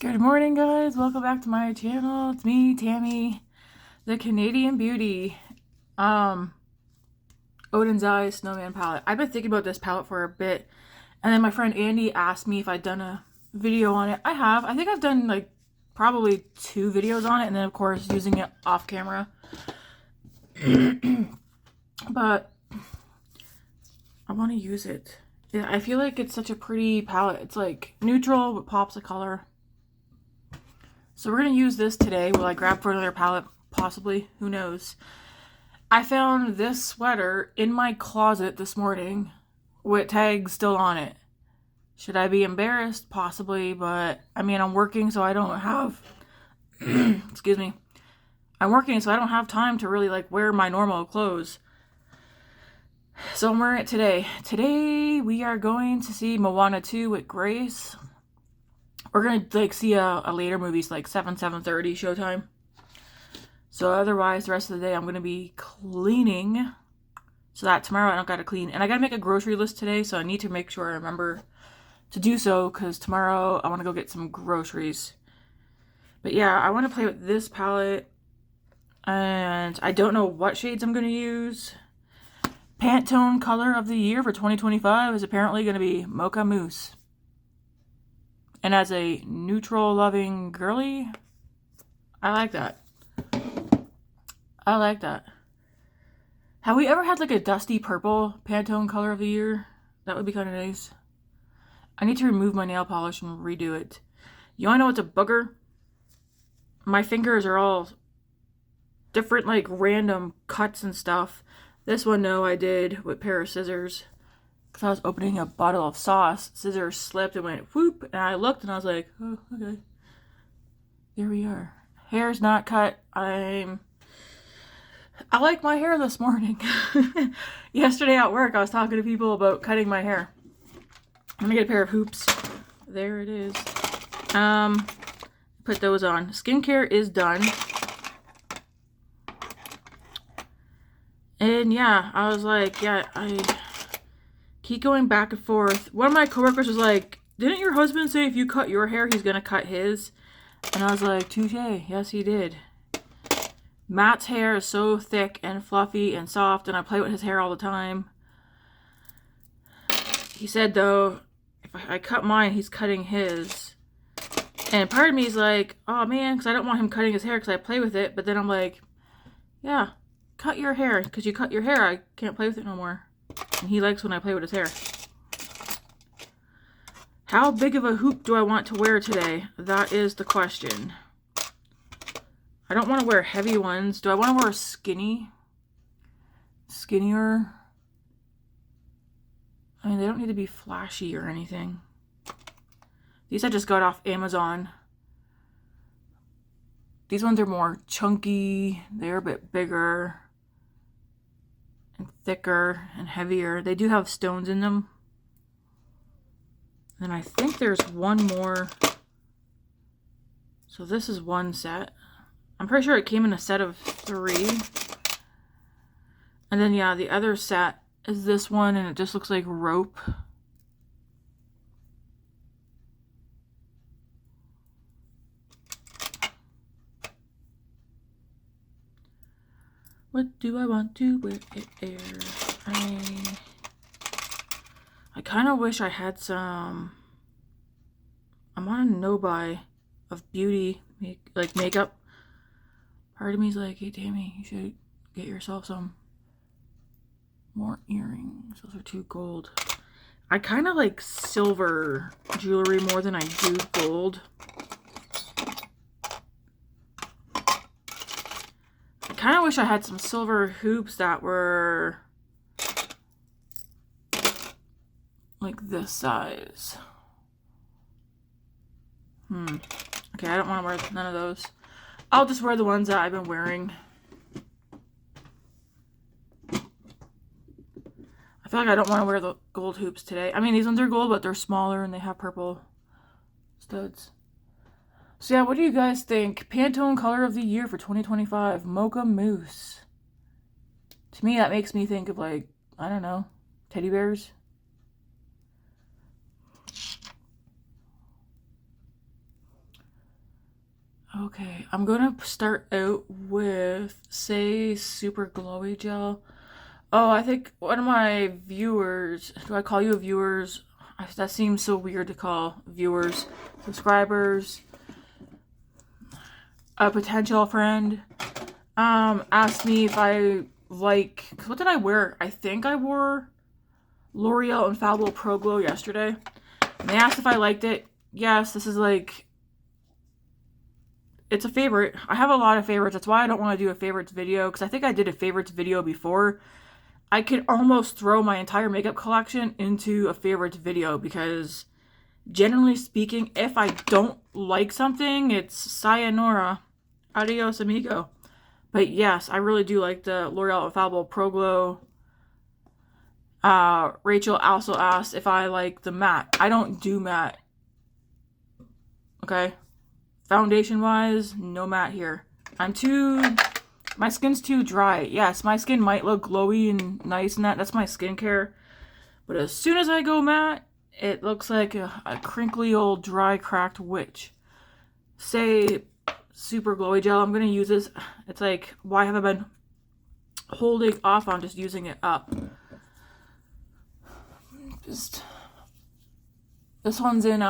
Good morning, guys. Welcome back to my channel. It's me, Tammy, the Canadian Beauty. Oden's Eye Snowman palette. I've been thinking about this palette for a bit, and then my friend Andy asked me if I'd done a video on it. I have. I think I've done like probably 2 videos on it, and then of course using it off camera. But I want to use it. Yeah, I feel like it's such a pretty palette. It's like neutral but pops of color. So we're going to use this today. Will I grab for another palette? Possibly. Who knows? I found this sweater in my closet this morning with tags still on it. Should I be embarrassed? Possibly, but I mean, I'm working, so I don't have... excuse me. I'm working, so I don't have time to really like wear my normal clothes. So I'm wearing it today. Today we are going to see Moana 2 with Grace. We're going to like see a later movie, so like 7:30 showtime. So otherwise, the rest of the day I'm going to be cleaning so that tomorrow I don't got to clean. And I got to make a grocery list today, so I need to make sure I remember to do so because tomorrow I want to go get some groceries. But yeah, I want to play with this palette and I don't know what shades I'm going to use. Pantone color of the year for 2025 is apparently going to be Mocha Mousse. And as a neutral loving girly, I like that. I like that. Have we ever had like a dusty purple Pantone color of the year? That would be kind of nice. I need to remove my nail polish and redo it. You wanna know what's a booger? My fingers are all different like random cuts and stuff. This one, no, I did with a pair of scissors. Because I was opening a bottle of sauce. Scissors slipped and went whoop. And I looked and I was like, oh, okay. There we are. Hair's not cut. I like my hair this morning. Yesterday at work, I was talking to people about cutting my hair. I'm gonna get a pair of hoops. There it is. Put those on. Skincare is done. And yeah, I was like, yeah, I keep going back and forth. One of my coworkers was like, didn't your husband say if you cut your hair, he's gonna cut his? And I was like, touche. Yes, he did. Matt's hair is so thick and fluffy and soft, and I play with his hair all the time. He said, though, if I cut mine, he's cutting his. And part of me is like, oh man, because I don't want him cutting his hair because I play with it. But then I'm like, yeah, cut your hair. Because you cut your hair, I can't play with it no more. And he likes when I play with his hair. How big of a hoop do I want to wear today? That is the question. I don't want to wear heavy ones. Do I want to wear skinnier? I mean, they don't need to be flashy or anything. These I just got off Amazon. These ones are more chunky. They're a bit bigger and thicker and heavier. They do have stones in them. And I think there's one more. So this is one set. I'm pretty sure it came in a set of 3. And then yeah, the other set is this one and it just looks like rope. What do I want to wear? I kind of wish I had some... I'm on a no-buy of beauty, like makeup. Part of me is like, hey, Tammy, you should get yourself some more earrings. Those are too gold. I kind of like silver jewelry more than I do gold. I kind of wish I had some silver hoops that were like this size. Okay, I don't want to wear none of those. I'll just wear the ones that I've been wearing. I feel like I don't want to wear the gold hoops today. I mean, these ones are gold, but they're smaller and they have purple studs. So yeah, what do you guys think? Pantone color of the year for 2025. Mocha Mousse. To me, that makes me think of like, I don't know, teddy bears. Okay, I'm gonna start out with, say, Super Glowy Gel. Oh, I think one of my viewers, do I call you viewers? That seems so weird to call viewers, subscribers, a potential friend, asked me if I like, what did I wear? I think I wore L'Oreal Infallible Pro Glow yesterday. And they asked if I liked it. Yes, this is like, it's a favorite. I have a lot of favorites. That's why I don't want to do a favorites video, because I think I did a favorites video before. I could almost throw my entire makeup collection into a favorites video, because generally speaking, if I don't like something, it's sayonara. Adios, amigo. But yes, I really do like the L'Oreal Infallible Pro Glow. Rachel also asked if I like the matte. I don't do matte. Okay? Foundation wise, no matte here. My skin's too dry. Yes, my skin might look glowy and nice and that's my skincare. But as soon as I go matte, it looks like a crinkly old dry cracked witch. Say Super Glowy Gel. I'm gonna use this. It's like, why have I been holding off on just using it up? This one's in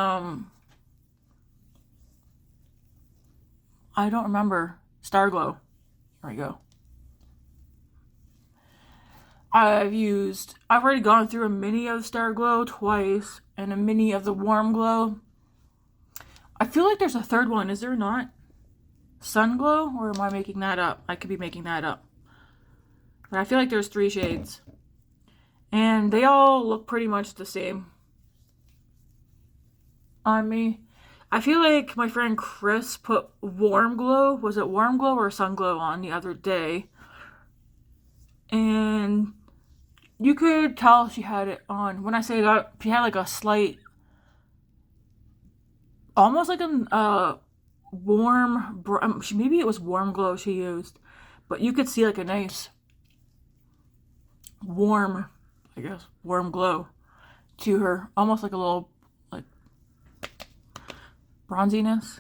I don't remember. Star Glow. There we go. I've already gone through a mini of Star Glow twice and a mini of the Warm Glow. I feel like there's a third one, is there not? Sun Glow? Or am I making that up? I could be making that up. But I feel like there's 3 shades. And they all look pretty much the same on me. I feel like my friend Chris put Warm Glow, was it Warm Glow or Sun Glow on the other day? And you could tell she had it on. When I say that, she had like a slight, almost like a warm, maybe it was Warm Glow she used. But you could see like a nice warm, I guess, warm glow to her. Almost like a little, like, bronziness.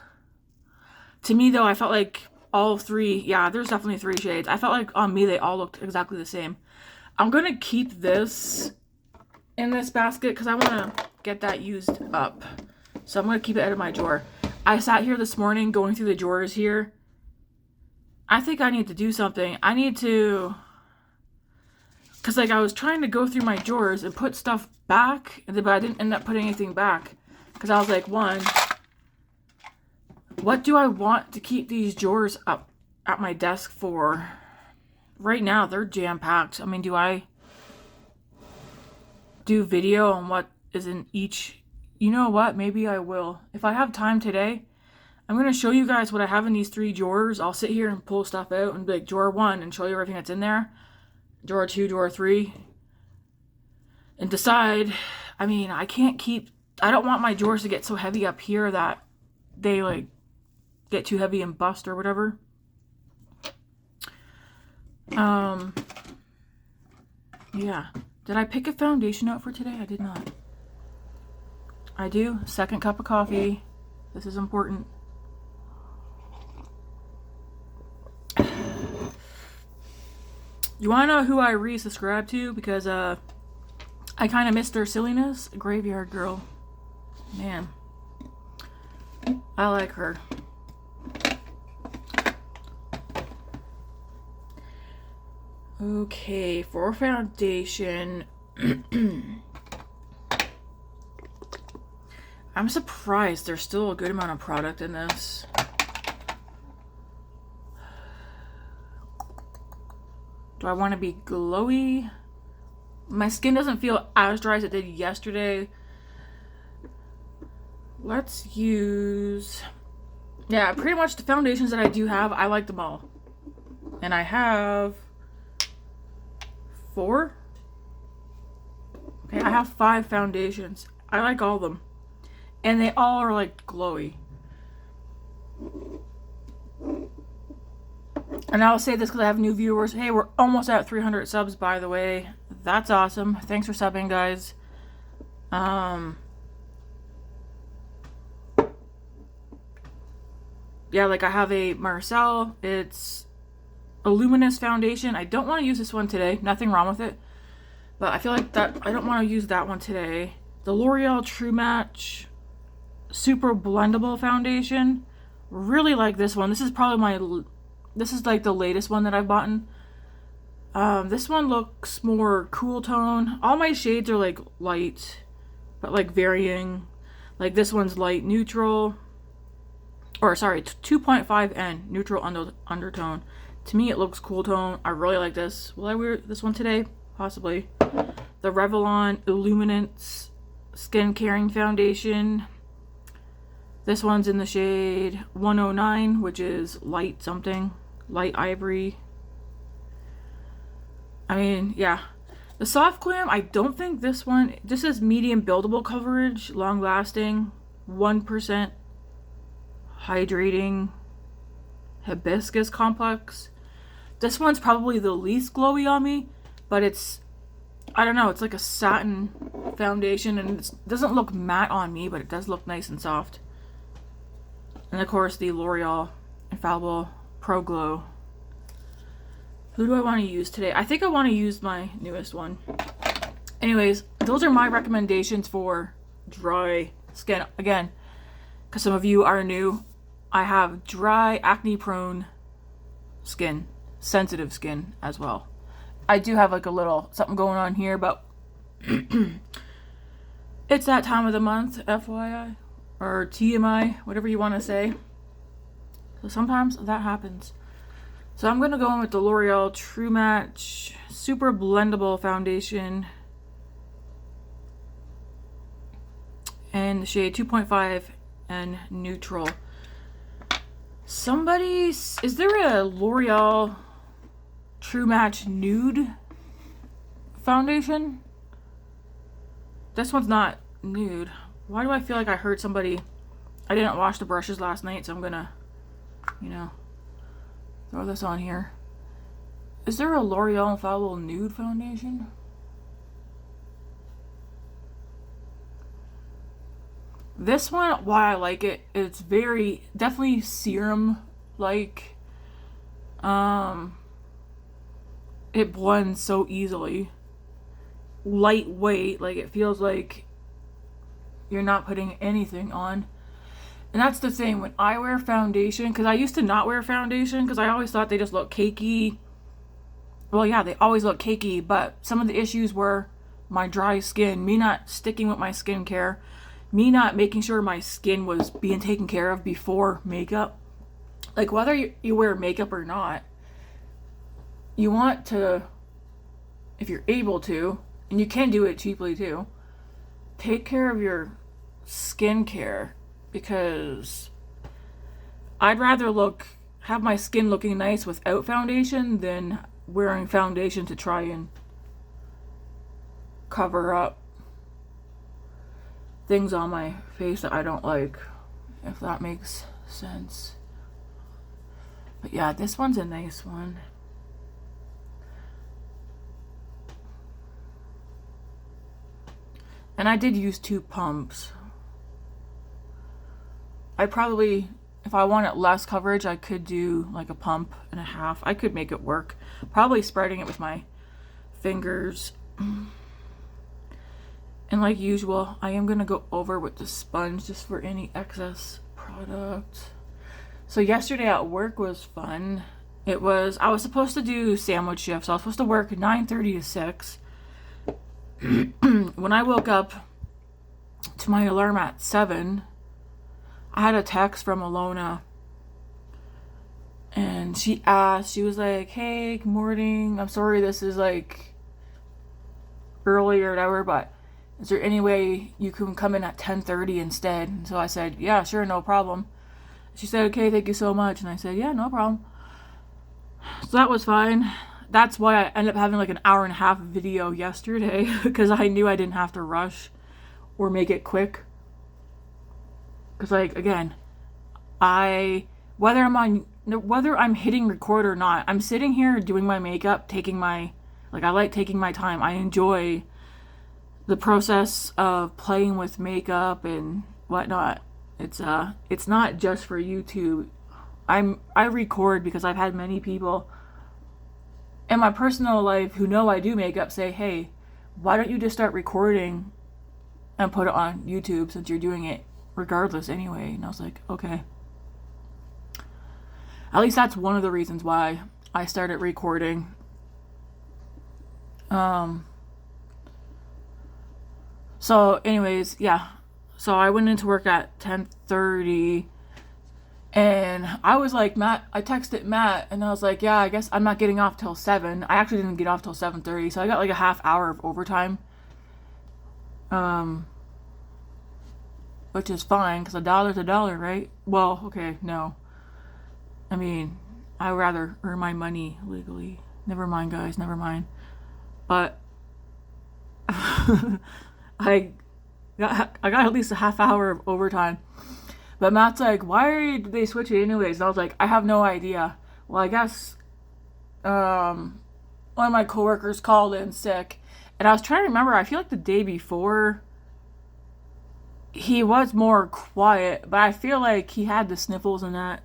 To me, though, I felt like all 3, yeah, there's definitely 3 shades. I felt like on me, they all looked exactly the same. I'm going to keep this in this basket because I want to get that used up. So I'm going to keep it out of my drawer. I sat here this morning going through the drawers here. I think I need to do something. I need to... Because, like, I was trying to go through my drawers and put stuff back, but I didn't end up putting anything back. Because I was like, one, what do I want to keep these drawers up at my desk for? Right now, they're jam-packed. I mean, do I do video on what is in each? You know what? Maybe I will. If I have time today, I'm going to show you guys what I have in these 3 drawers. I'll sit here and pull stuff out and be like, drawer 1, and show you everything that's in there. Drawer 2, drawer 3, and decide. I mean, I don't want my drawers to get so heavy up here that they like get too heavy and bust or whatever. Yeah. Did I pick a foundation out for today? I did not. I do. 2nd cup of coffee. This is important. You want to know who I resubscribed to? Because I kind of missed their silliness. Graveyard Girl. Man. I like her. Okay, for foundation. I'm surprised there's still a good amount of product in this. Do I want to be glowy? My skin doesn't feel as dry as it did yesterday. Let's use... Yeah, pretty much the foundations that I do have, I like them all. And I have 4? Okay, I have 5 foundations. I like all of them. And they all are like glowy. And I'll say this because I have new viewers. Hey, we're almost at 300 subs, by the way. That's awesome. Thanks for subbing, guys. yeah, like I have a Marcel. It's a luminous foundation. I don't want to use this one today. Nothing wrong with it. But I feel like that I don't want to use that one today. The L'Oreal True Match Super Blendable Foundation. Really like this one. This is probably this is like the latest one that I've bought. This one looks more cool tone. All my shades are like light, but like varying. Like this one's light neutral. Or sorry, 2.5N, neutral undertone. To me, it looks cool tone. I really like this. Will I wear this one today? Possibly. The Revlon Illuminance Skin Caring Foundation. This one's in the shade 109, which is light something. Light ivory. I mean, yeah. The Soft Glam, I don't think this one... This is medium buildable coverage, long lasting, 1% hydrating hibiscus complex. This one's probably the least glowy on me, but it's, I don't know, it's like a satin foundation, and it doesn't look matte on me, but it does look nice and soft. And of course the L'Oreal Infallible Pro Glow. Who do I want to use today? I think I want to use my newest one. Anyways, those are my recommendations for dry skin. Again, because some of you are new, I have dry, acne-prone skin, sensitive skin as well. I do have like a little something going on here, but it's that time of the month, FYI, or TMI, whatever you want to say. So sometimes that happens. So I'm going to go in with the L'Oreal True Match Super Blendable Foundation and the shade 2.5 and neutral. Is there a L'Oreal True Match Nude foundation? This one's not nude. Why do I feel like I heard somebody... I didn't wash the brushes last night, so I'm gonna, you know, throw this on here. Is there a L'Oreal Infallible Nude foundation? This one, why I like it, it's very, definitely serum-like. It blends so easily. Lightweight, like it feels like you're not putting anything on. And that's the thing, when I wear foundation, because I used to not wear foundation, because I always thought they just look cakey. Well, yeah, they always look cakey, but some of the issues were my dry skin, me not sticking with my skincare, me not making sure my skin was being taken care of before makeup. Like, whether you wear makeup or not, you want to, if you're able to, and you can do it cheaply too, take care of your skincare, because I'd rather have my skin looking nice without foundation than wearing foundation to try and cover up things on my face that I don't like, if that makes sense. But yeah, this one's a nice one. And I did use 2 pumps. I probably, if I wanted less coverage, I could do like a pump and a half. I could make it work. Probably spreading it with my fingers. And like usual, I am going to go over with the sponge just for any excess product. So yesterday at work was fun. I was supposed to do sandwich shifts. I was supposed to work 9:30 to 6. When I woke up to my alarm at 7, I had a text from Alona, and she was like, hey, good morning, I'm sorry this is like early or whatever, but is there any way you can come in at 10:30 instead? And so I said, yeah, sure, no problem. She said, okay, thank you so much. And I said, yeah, no problem. So that was fine. That's why I ended up having like an hour and a half video yesterday, because I knew I didn't have to rush or make it quick. Because like, again, whether I'm hitting record or not, I'm sitting here doing my makeup, I like taking my time. I enjoy the process of playing with makeup and whatnot. It's not just for YouTube. I record because I've had many people in my personal life who know I do makeup say, hey, why don't you just start recording and put it on YouTube since you're doing it regardless anyway? And I was like, okay. At least that's one of the reasons why I started recording. So anyways, yeah. So I went into work at 10:30 and I was like, I texted Matt and I was like, yeah, I guess I'm not getting off till 7. I actually didn't get off till 7:30, so I got like a half hour of overtime. Which is fine because $1's $1, right? Well, okay, no. I mean, I'd rather earn my money legally. Never mind, guys, never mind. But I got at least a half hour of overtime. But Matt's like, why did they switch it anyways? And I was like, I have no idea. Well, I guess one of my coworkers called in sick. And I was trying to remember, I feel like the day before he was more quiet, but I feel like he had the sniffles and that.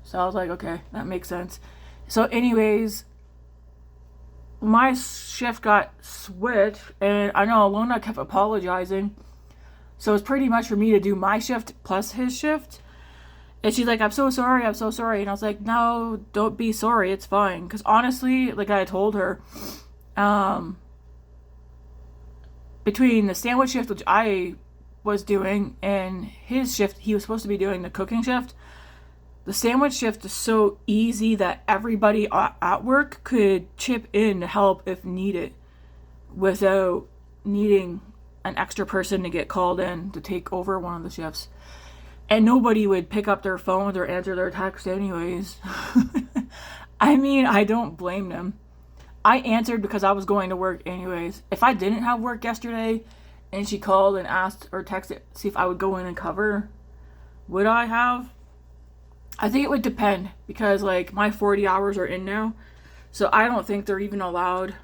So I was like, okay, that makes sense. So anyways, my shift got switched, and I know Alona kept apologizing. So it's pretty much for me to do my shift plus his shift. And she's like, I'm so sorry. And I was like, no, don't be sorry. It's fine. Because honestly, like I told her, between the sandwich shift, which I was doing, and his shift, he was supposed to be doing the cooking shift. The sandwich shift is so easy that everybody at work could chip in to help if needed without needing an extra person to get called in to take over one of the shifts. And nobody would pick up their phones or answer their text anyways. I mean, I don't blame them. I answered because I was going to work anyways. If I didn't have work yesterday and she called and asked or texted see if I would go in and cover, would I have? I think it would depend because like my 40 hours are in now. So I don't think they're even allowed,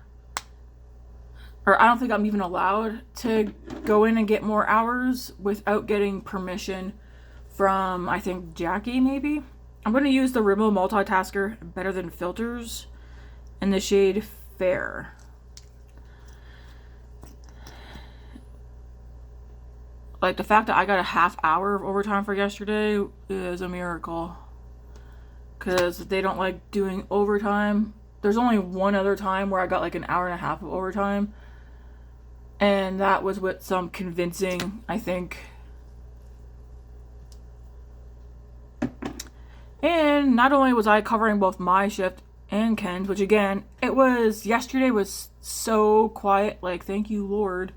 or I don't think I'm even allowed to go in and get more hours without getting permission from, I think, Jackie maybe. I'm going to use the Rimmel Multitasker Better Than Filters in the shade Fair. Like, the fact that I got a half hour of overtime for yesterday is a miracle. Because they don't like doing overtime. There's only one other time where I got like an hour and a half of overtime. And that was with some convincing, I think. And not only was I covering both my shift and Ken's, which again, yesterday was so quiet. Like, thank you, Lord.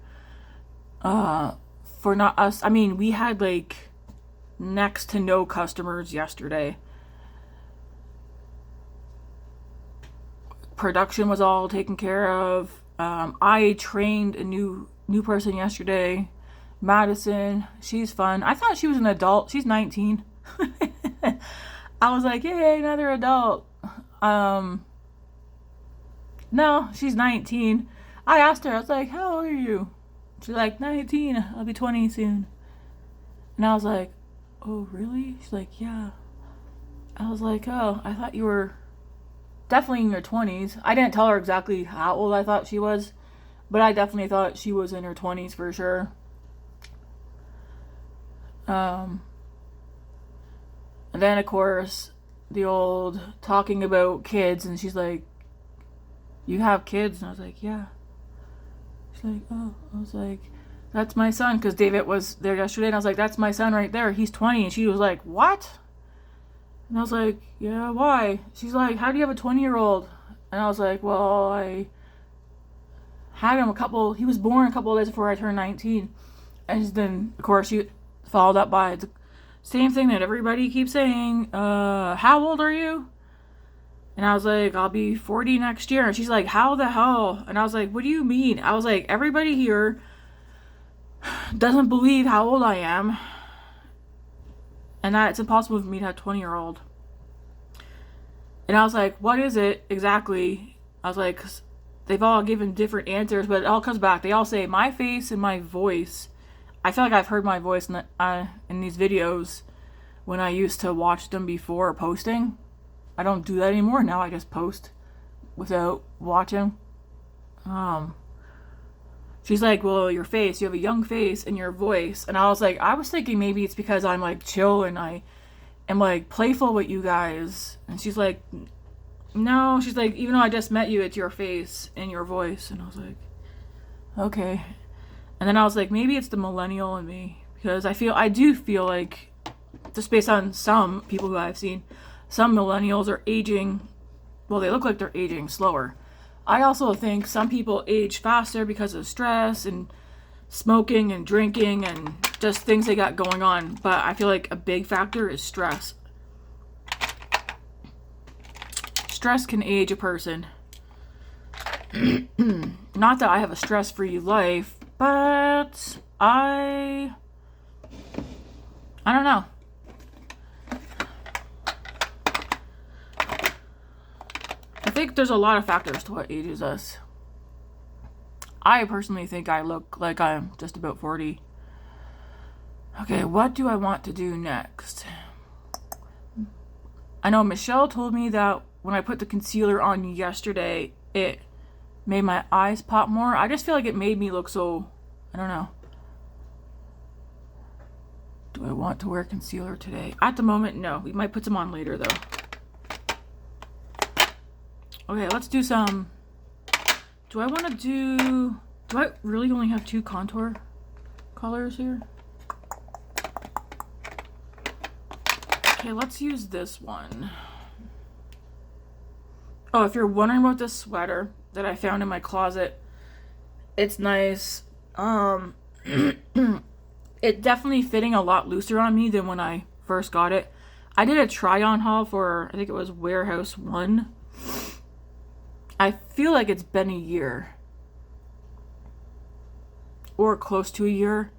For not us. I mean, we had like next to no customers yesterday. Production was all taken care of. I trained a new person yesterday, Madison. She's fun. I thought she was an adult. She's 19. I was like, yay, another adult. No, she's 19. I asked her, I was like, how old are you? She's like, 19. I'll be 20 soon. And I was like, oh, really? She's like, yeah. I was like, oh, I thought you were definitely in your 20s. I didn't tell her exactly how old I thought she was, but I definitely thought she was in her 20s for sure. And then, of course, the old talking about kids, and she's like, you have kids? And I was like, yeah. She's like, oh. I was like, that's my son, because David was there yesterday, and I was like, that's my son right there. He's 20. And she was like, what? And I was like, yeah, why? She's like, how do you have a 20-year-old? And I was like, well, I had him he was born a couple of days before I turned 19. And then, of course, she followed up by the same thing that everybody keeps saying, how old are you? And I was like, I'll be 40 next year. And she's like, how the hell? And I was like, what do you mean? I was like, everybody here doesn't believe how old I am. And that it's impossible for me to have a 20-year-old. And I was like, what is it exactly? I was like, 'cause they've all given different answers, but it all comes back. They all say my face and my voice. I feel like I've heard my voice in these videos when I used to watch them before posting. I don't do that anymore. Now I just post without watching. She's like, well, your face, you have a young face and your voice. And I was like, I was thinking maybe it's because I'm like chill and I am like playful with you guys. And she's like, no, she's like, even though I just met you, it's your face and your voice. And I was like, okay. And then I was like, maybe it's the millennial in me, because I do feel like, just based on some people who I've seen, some millennials are aging, well, they look like they're aging slower. I also think some people age faster because of stress and smoking and drinking and just things they got going on. But I feel like a big factor is stress. Stress can age a person. Not that I have a stress-free life, but I don't know. I think there's a lot of factors to what ages us. I personally think I look like I'm just about 40. Okay, what do I want to do next? I know Michelle told me that when I put the concealer on yesterday, it made my eyes pop more. I just feel like it made me look so, I don't know. Do I want to wear concealer today? At the moment, no. We might put some on later, though. Okay, let's do some. Do I really only have 2 contour colors here? Okay, let's use this one. Oh, if you're wondering about this sweater that I found in my closet, it's nice. It definitely fitting a lot looser on me than when I first got it. I did a try-on haul for, I think it was Warehouse 1. I feel like it's been a year. Or close to a year.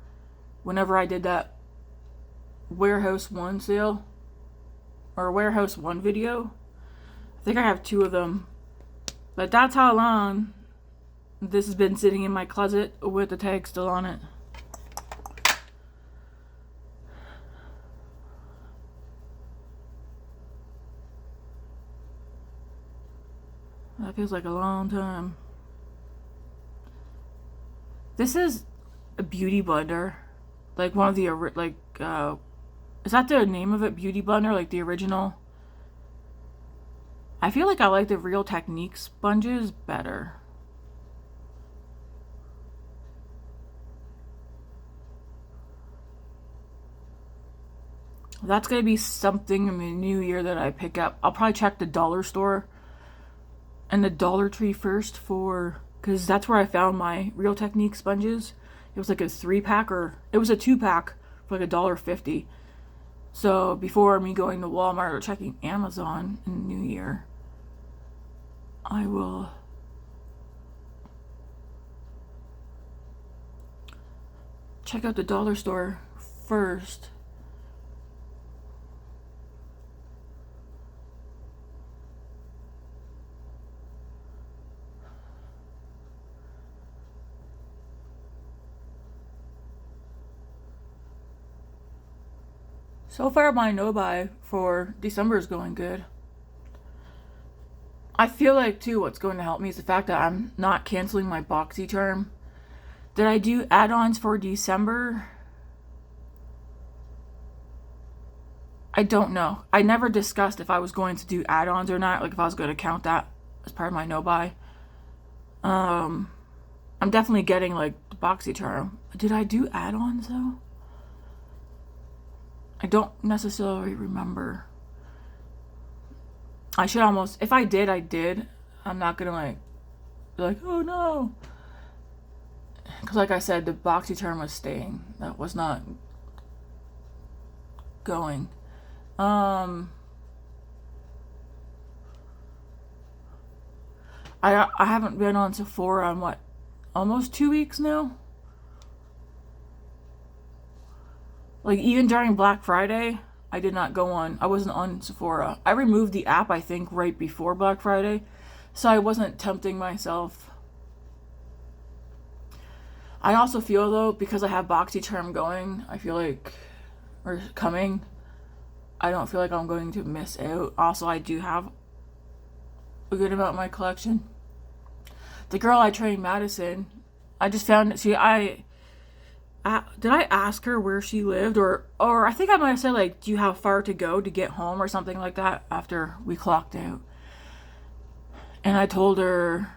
Whenever I did that Warehouse 1 sale. Or Warehouse 1 video. I think I have 2 of them. But that's how long this has been sitting in my closet with the tag still on it. That feels like a long time. This is a beauty blender. Like one of the, is that the name of it? Beauty blender? Like the original? I feel like I like the Real Technique sponges better. That's going to be something in the new year that I pick up. I'll probably check the dollar store and the Dollar Tree first because that's where I found my Real Technique sponges. It was like a 3-pack or it was a 2-pack for like $1.50. So before me going to Walmart or checking Amazon in the new year, I will check out the dollar store first. So far, my no-buy for December is going good. I feel like, too, what's going to help me is the fact that I'm not canceling my BoxyCharm. Did I do add-ons for December? I don't know. I never discussed if I was going to do add-ons or not, like if I was going to count that as part of my no-buy. I'm definitely getting, like, the BoxyCharm. Did I do add-ons, though? I don't necessarily remember. I should almost, if I did, I did. I'm not gonna like, be like, oh no. Because like I said, the BoxyCharm was staying. That was not going. I haven't been on Sephora in what, almost 2 weeks now? Like, even during Black Friday, I did not go on. I wasn't on Sephora. I removed the app, I think, right before Black Friday. So I wasn't tempting myself. I also feel, though, because I have BoxyCharm going, I feel like, or coming, I don't feel like I'm going to miss out. Also, I do have a good amount in my collection. The girl I trained, Madison, I just found that did I ask her where she lived, or I think I might have said, like, do you have far to go to get home or something like that after we clocked out. And I told her,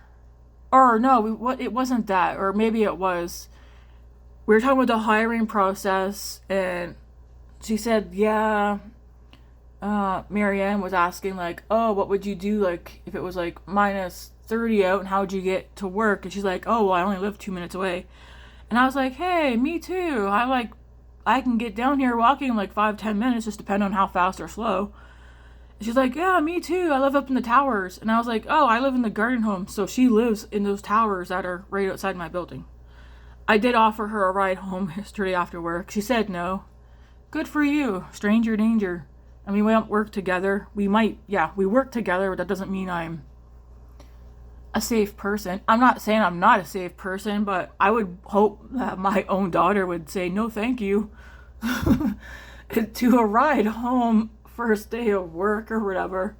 or no, it wasn't that, or maybe it was. We were talking about the hiring process, and she said, yeah, Marianne was asking, like, oh, what would you do, like, if it was, like, -30 out, and how would you get to work? And she's like, oh, well, I only live 2 minutes away. And I was like, hey, me too. I can get down here walking in, like, 5-10 minutes, just depending on how fast or slow. And she's like, yeah, me too. I live up in the towers. And I was like, oh, I live in the garden home. So she lives in those towers that are right outside my building. I did offer her a ride home yesterday after work. She said no. Good for you. Stranger danger. I mean, we don't work together. We work together, but that doesn't mean I'm a safe person. I'm not saying I'm not a safe person, but I would hope that my own daughter would say no thank you to a ride home first day of work or whatever,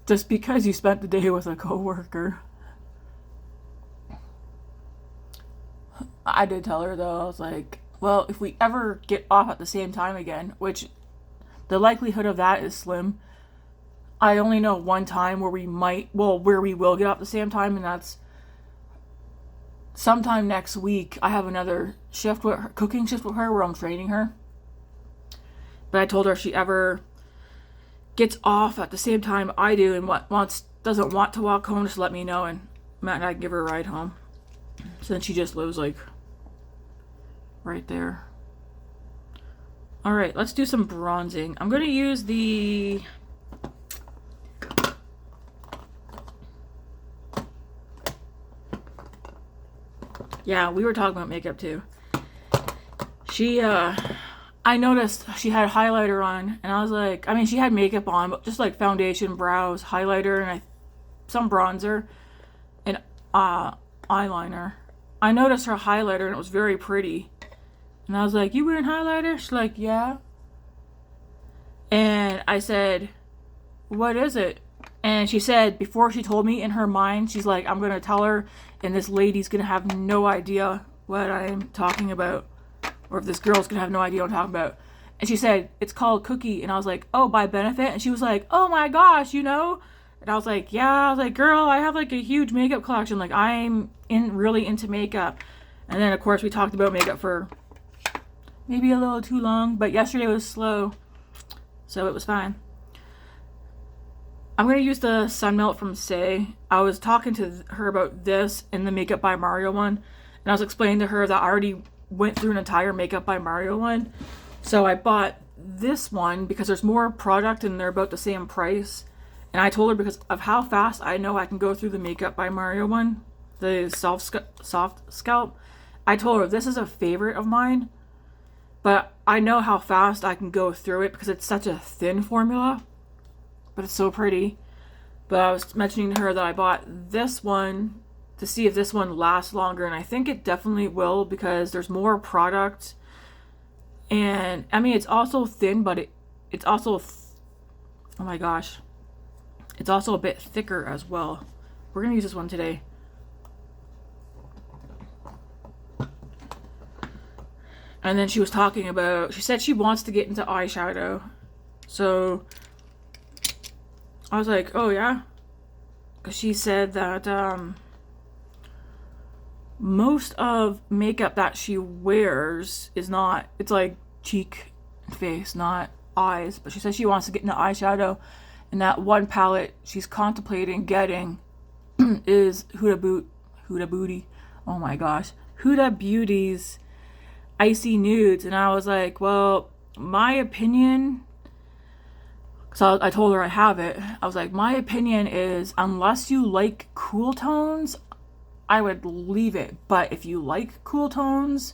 just because you spent the day with a coworker. I did tell her though, I was like, well, if we ever get off at the same time again, which the likelihood of that is slim. I only know one time where we will get off at the same time, and that's sometime next week. I have another cooking shift with her where I'm training her. But I told her if she ever gets off at the same time I do and doesn't want to walk home, just let me know, and Matt and I can give her a ride home. So then she just lives, like, right there. Alright, let's do some bronzing. I'm going to use the... Yeah, we were talking about makeup too. I noticed she had highlighter on, and I was like, I mean, she had makeup on, but just like foundation, brows, highlighter, and some bronzer, and eyeliner. I noticed her highlighter, and it was very pretty. And I was like, you wearing highlighter? She's like, yeah. And I said, what is it? And she said, before she told me, in her mind, she's like, I'm going to tell her, and this lady's going to have no idea what I'm talking about. Or if this girl's going to have no idea what I'm talking about. And she said, it's called Cookie. And I was like, oh, by Benefit? And she was like, oh my gosh, you know? And I was like, yeah. I was like, girl, I have like a huge makeup collection. Like, I'm really into makeup. And then, of course, we talked about makeup for maybe a little too long. But yesterday was slow. So it was fine. I'm going to use the Sunmelt from Say. I was talking to her about this in the Makeup by Mario one. And I was explaining to her that I already went through an entire Makeup by Mario one. So I bought this one because there's more product and they're about the same price. And I told her because of how fast I know I can go through the Makeup by Mario one, the soft scalp. I told her this is a favorite of mine. But I know how fast I can go through it because it's such a thin formula. But it's so pretty. But I was mentioning to her that I bought this one to see if this one lasts longer. And I think it definitely will because there's more product. And, I mean, it's also thin, but it's also... oh my gosh. It's also a bit thicker as well. We're going to use this one today. And then she was talking about... she said she wants to get into eyeshadow. So... I was like, oh yeah? Because she said that most of makeup that she wears is not, it's like cheek and face, not eyes. But she said she wants to get into eyeshadow. And that one palette she's contemplating getting is Huda Beauty. Oh my gosh. Huda Beauty's Icy Nudes. And I was like, well, my opinion... so I told her I have it. I was like, my opinion is, unless you like cool tones, I would leave it. But if you like cool tones,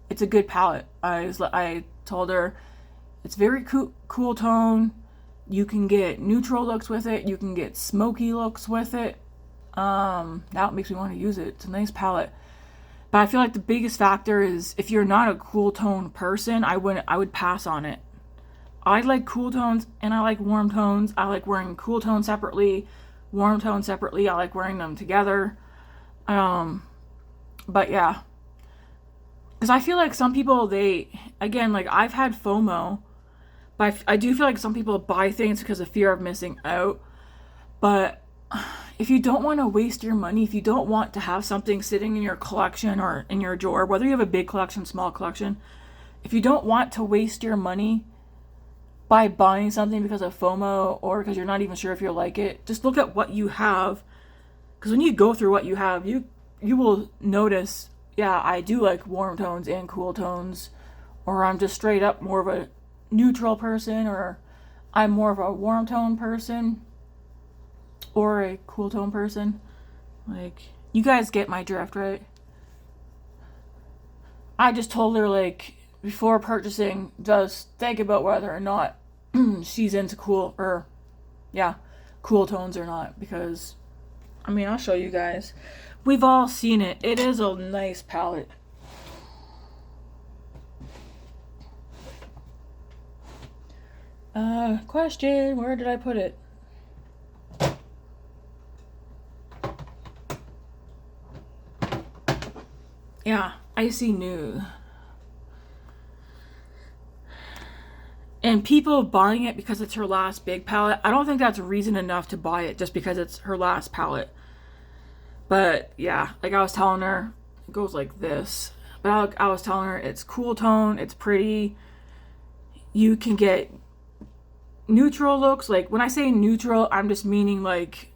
it's a good palette. I told her, it's very cool tone. You can get neutral looks with it. You can get smoky looks with it. Now it makes me want to use it. It's a nice palette. But I feel like the biggest factor is, if you're not a cool tone person, I would pass on it. I like cool tones and I like warm tones. I like wearing cool tones separately, warm tones separately. I like wearing them together. But yeah, because I feel like some people, they, again, like I've had FOMO, but I do feel like some people buy things because of fear of missing out. But if you don't want to waste your money, if you don't want to have something sitting in your collection or in your drawer, whether you have a big collection, small collection, if you don't want to waste your money by buying something because of FOMO or because you're not even sure if you'll like it, just look at what you have. Because when you go through what you have, you will notice, yeah, I do like warm tones and cool tones, or I'm just straight up more of a neutral person, or I'm more of a warm tone person or a cool tone person. Like, you guys get my drift, right? I just told her, like, before purchasing, just think about whether or not she's into cool tones or not, because I mean, I'll show you guys. We've all seen it. It is a nice palette. Question, where did I put it? Yeah, Icy Nude. And people buying it because it's her last big palette, I don't think that's reason enough to buy it just because it's her last palette. But yeah, like I was telling her, it goes like this. But I was telling her it's cool tone, it's pretty. You can get neutral looks. Like when I say neutral, I'm just meaning like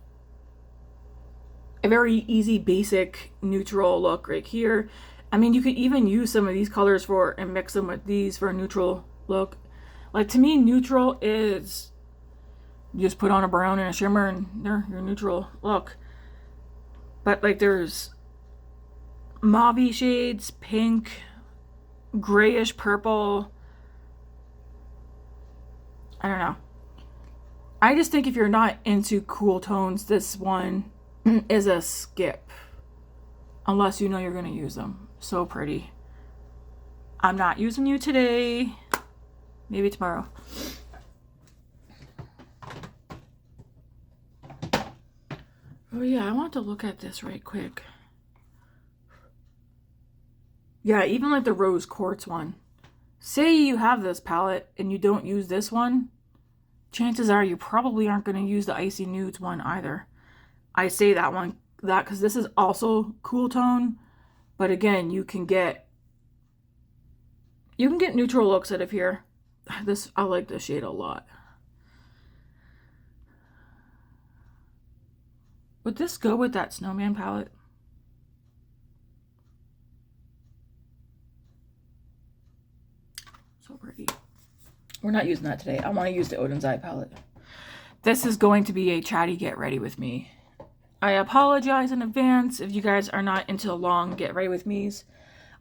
a very easy, basic neutral look right here. I mean, you could even use some of these colors for and mix them with these for a neutral look. Like to me, neutral is you just put on a brown and a shimmer and there, your neutral look. But like there's mauve shades, pink, grayish purple. I don't know. I just think if you're not into cool tones, this one is a skip. Unless you know you're going to use them. So pretty. I'm not using you today. Maybe tomorrow. Oh yeah, I want to look at this right quick. Yeah, even like the rose quartz one. Say you have this palette and you don't use this one, chances are you probably aren't going to use the Icy Nudes one either. I say that one, that because this is also cool tone, but again, you can get neutral looks out of here. This, I like this shade a lot. Would this go with that Snowman palette? So pretty. We're not using that today. I want to use the Oden's Eye palette. This is going to be a chatty get ready with me. I apologize in advance if you guys are not into long get ready with me's.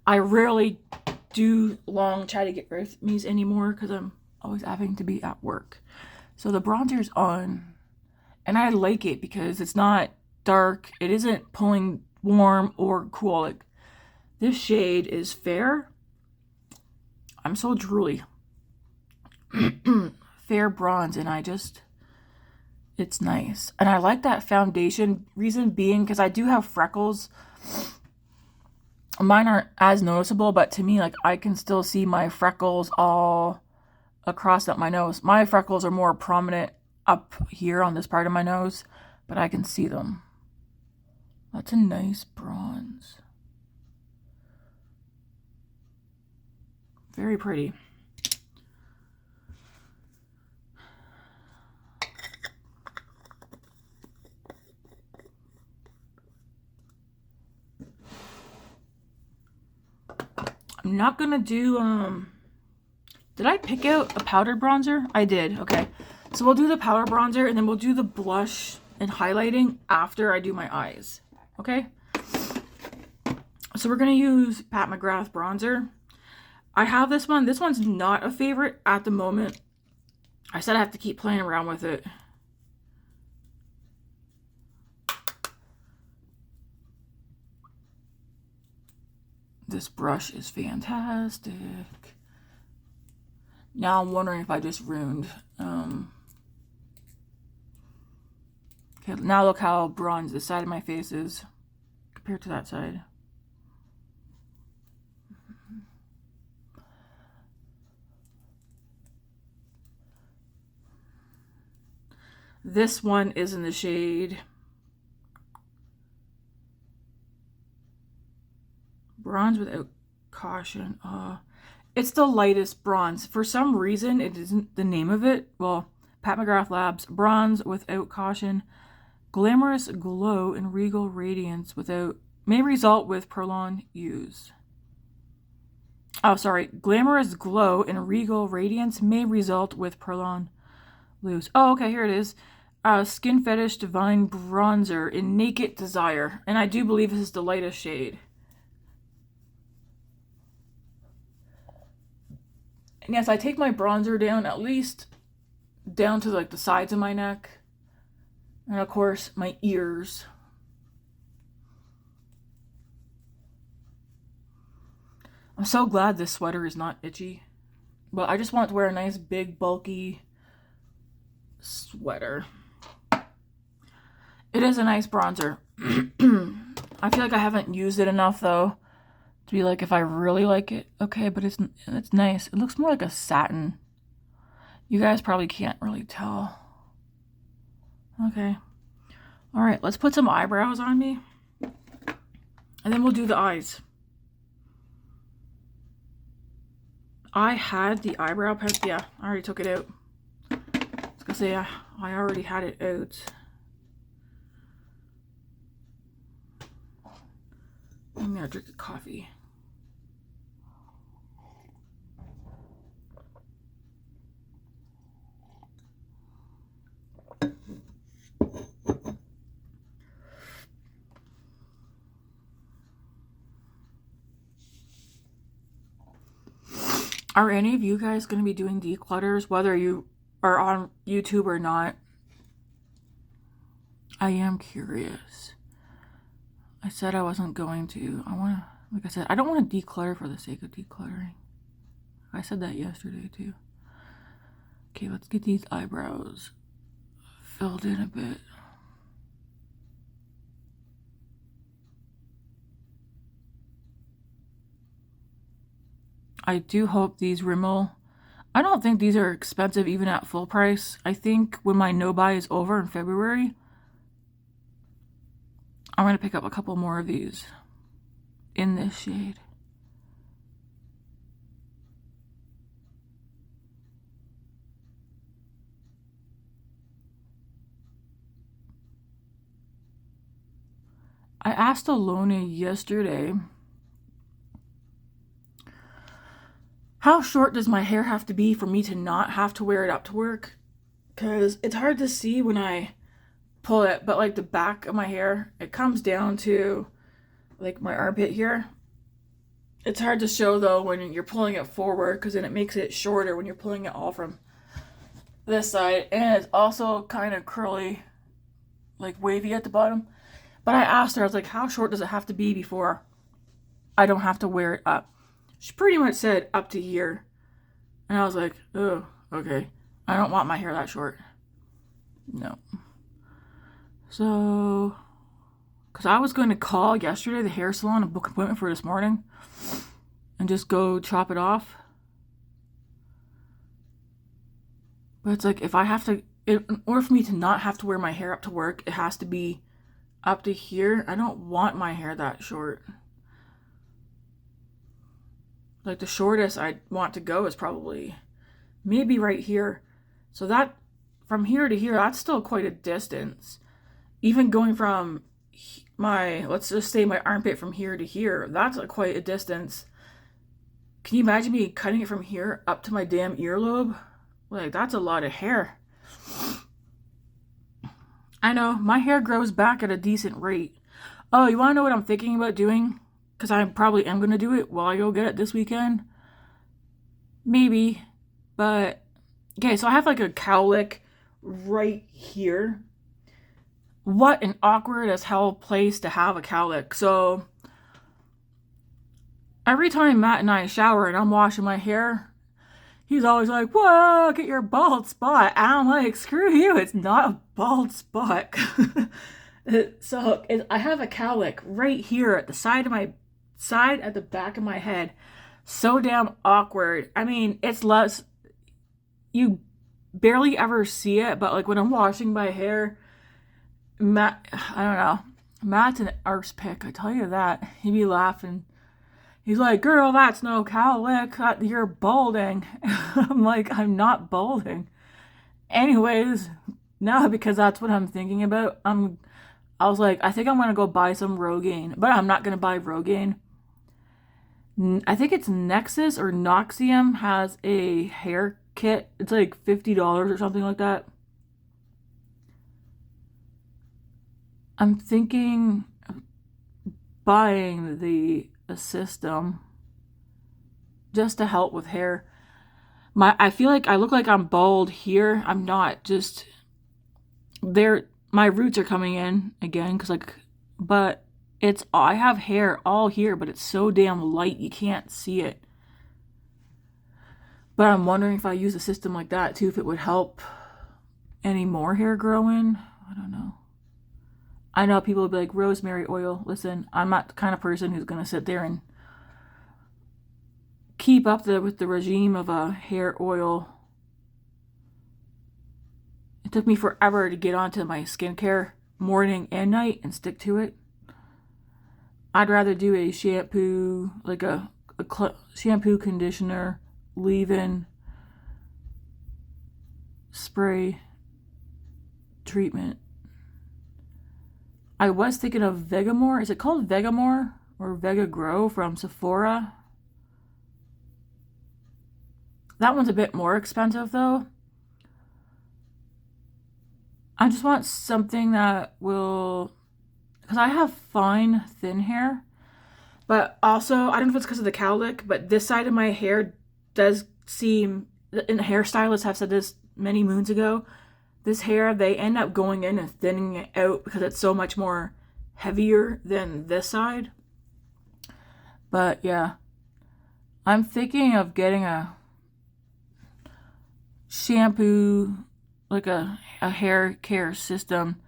I rarely do long chatty get ready with me's anymore because I'm always having to be at work. So the bronzer's on, and I like it because it's not dark. It isn't pulling warm or cool. Like, this shade is fair. I'm so drooly. Fair bronze, and it's nice. And I like that foundation, reason being because I do have freckles. Mine aren't as noticeable, but to me, like, I can still see my freckles all across up my nose. My freckles are more prominent up here on this part of my nose, but I can see them. That's a nice bronze. Very pretty. I'm not gonna do, did I pick out a powdered bronzer? I did, okay. So we'll do the powder bronzer and then we'll do the blush and highlighting after I do my eyes, okay? So we're gonna use Pat McGrath bronzer. I have this one. This one's not a favorite at the moment. I said I have to keep playing around with it. This brush is fantastic. Now I'm wondering if I just ruined. Okay, now look how bronze this side of my face is compared to that side. This one is in the shade Bronze Without Caution. It's the lightest bronze. For some reason, it isn't the name of it. Well, Pat McGrath Labs, Bronze Without Caution. Glamorous glow and regal radiance may result with prolonged use. Oh, sorry. Glamorous glow and regal radiance may result with prolonged use. Oh, okay, here it is. Skin Fetish Divine Bronzer in Naked Desire. And I do believe this is the lightest shade. And yes, I take my bronzer down at least down to like the sides of my neck. And of course, my ears. I'm so glad this sweater is not itchy. But I just want to wear a nice, big, bulky sweater. It is a nice bronzer. I feel like I haven't used it enough, though, to be like, if I really like it. Okay, but it's nice. It looks more like a satin. You guys probably can't really tell. Okay. All right, let's put some eyebrows on me. And then we'll do the eyes. I had the eyebrow pencil. Yeah, I already took it out. I was gonna say, I already had it out. I'm gonna drink the coffee. Are any of you guys going to be doing declutters, whether you are on YouTube or not? I am curious. I said I wasn't going to. Like I said, I don't want to declutter for the sake of decluttering. I said that yesterday too. Okay, let's get these eyebrows filled in a bit. I do hope these Rimmel, I don't think these are expensive even at full price. I think when my no-buy is over in February, I'm going to pick up a couple more of these in this shade. I asked Alona yesterday, how short does my hair have to be for me to not have to wear it up to work? Because it's hard to see when I pull it, but like the back of my hair, it comes down to like my armpit here. It's hard to show though when you're pulling it forward, because then it makes it shorter when you're pulling it all from this side. And it's also kind of curly, like wavy at the bottom. But I asked her, I was like, how short does it have to be before I don't have to wear it up? She pretty much said up to here. And I was like, oh, okay. I don't want my hair that short. No. So, because I was going to call yesterday the hair salon and book an appointment for this morning and just go chop it off. But it's like, if I have to, in order for me to not have to wear my hair up to work, it has to be up to here. I don't want my hair that short. Like the shortest I want to go is probably maybe right here. So that from here to here, that's still quite a distance. Even going from my, let's just say my armpit from here to here, that's quite a distance. Can you imagine me cutting it from here up to my damn earlobe? Like, that's a lot of hair. I know, my hair grows back at a decent rate. Oh, you want to know what I'm thinking about doing? Because I probably am going to do it while I go get it this weekend. Maybe. But, okay, so I have like a cowlick right here. What an awkward as hell place to have a cowlick. So, every time Matt and I shower and I'm washing my hair, He's always like, whoa, get your bald spot. And I'm like, screw you, it's not a bald spot. I have a cowlick right here at the side at the back of my head. So damn awkward. I mean, it's less, you barely ever see it, but like when I'm washing my hair, Matt, I don't know, Matt's an arse pick, I tell you that. He'd be laughing. He's like, girl, that's no cowlick. You're balding. I'm like, I'm not balding. Anyways, now because that's what I'm thinking about, I was like, I think I'm gonna go buy some Rogaine, but I'm not gonna buy Rogaine. I think it's Nexus or Noxium has a hair kit. It's like $50 or something like that. I'm thinking of buying a system just to help with hair. I feel like I look like I'm bald here. I'm not. Just my roots are coming in again but I have hair all here, but it's so damn light you can't see it. But I'm wondering if I use a system like that too, if it would help any more hair growing. I don't know. I know people will be like, rosemary oil. Listen, I'm not the kind of person who's going to sit there and keep up with the regime of a hair oil. It took me forever to get onto my skincare morning and night and stick to it. I'd rather do a shampoo, like a shampoo, conditioner, leave-in, spray, treatment. I was thinking of Vegamore. Is it called Vegamore or Vega Grow from Sephora? That one's a bit more expensive though. I just want something that will, because I have fine, thin hair, but also, I don't know if it's because of the cowlick, but this side of my hair does seem, and hairstylists have said this many moons ago, this hair, they end up going in and thinning it out because it's so much more heavier than this side. But yeah, I'm thinking of getting a shampoo, like a hair care system,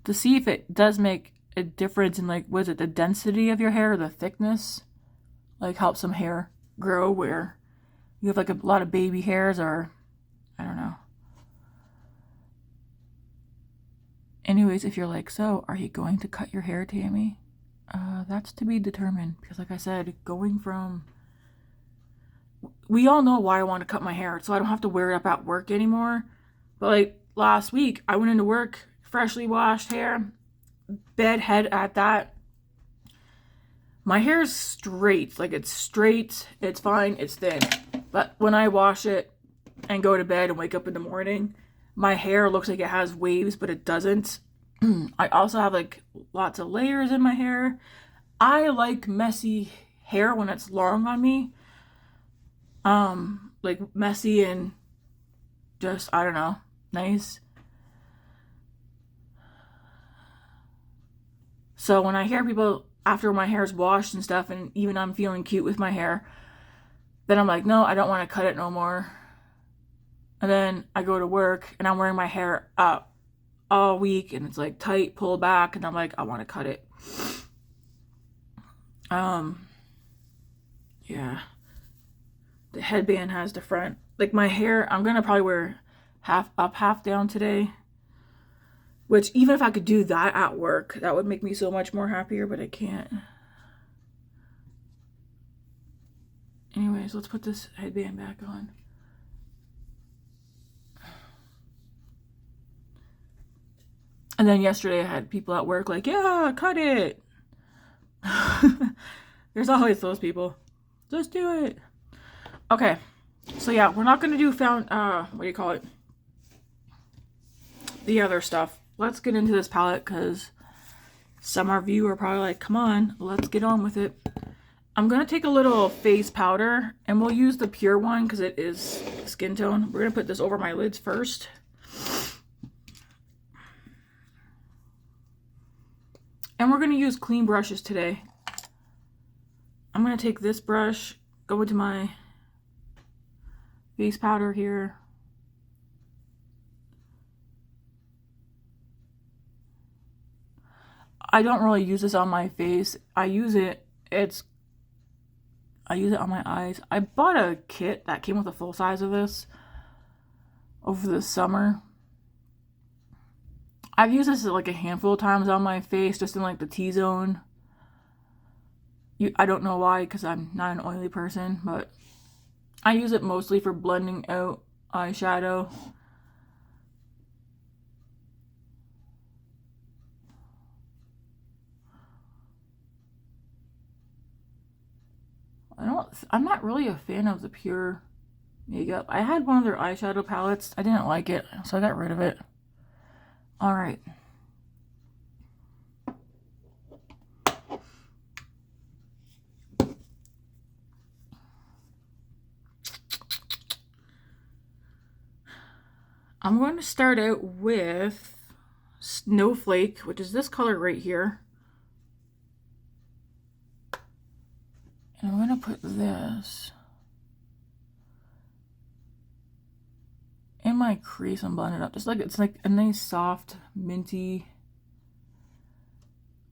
to see if it does make a difference in, like, was it the density of your hair or the thickness? Like, help some hair grow where you have like a lot of baby hairs, or I don't know. Anyways, if you're like, so are you going to cut your hair, Tammy? That's to be determined, because like I said, we all know why I want to cut my hair, so I don't have to wear it up at work anymore. But like last week, I went into work, freshly washed hair, bed head at that. My hair's straight, like it's straight, it's fine, it's thin. But when I wash it and go to bed and wake up in the morning, my hair looks like it has waves, but it doesn't. I also have like lots of layers in my hair. I like messy hair when it's long on me. Like messy and just, I don't know, nice. So when I hear people after my hair's washed and stuff, and even I'm feeling cute with my hair, then I'm like, no, I don't want to cut it no more. And then I go to work and I'm wearing my hair up all week and it's like tight, pulled back, and I'm like, I want to cut it. Yeah. The headband has the front. Like my hair, I'm gonna probably wear half up, half down today. Which, even if I could do that at work, that would make me so much more happier, but I can't. Anyways, let's put this headband back on. And then yesterday I had people at work like, yeah, cut it. There's always those people. Just do it. Okay. So yeah, we're not going to do what do you call it? The other stuff. Let's get into this palette, because some of you are probably like, come on, let's get on with it. I'm going to take a little face powder, and we'll use the pure one because it is skin tone. We're going to put this over my lids first. And we're going to use clean brushes today. I'm going to take this brush, go into my face powder here. I don't really use this on my face. I use it on my eyes. I bought a kit that came with a full size of this over the summer. I've used this like a handful of times on my face, just in like the T-zone. I don't know why, because I'm not an oily person, but I use it mostly for blending out eyeshadow. I'm not really a fan of the pure makeup. I had one of their eyeshadow palettes. I didn't like it, so I got rid of it. All right. I'm going to start out with Snowflake, which is this color right here. And I'm going to put this in my crease and blend it up. Just like it's like a nice soft minty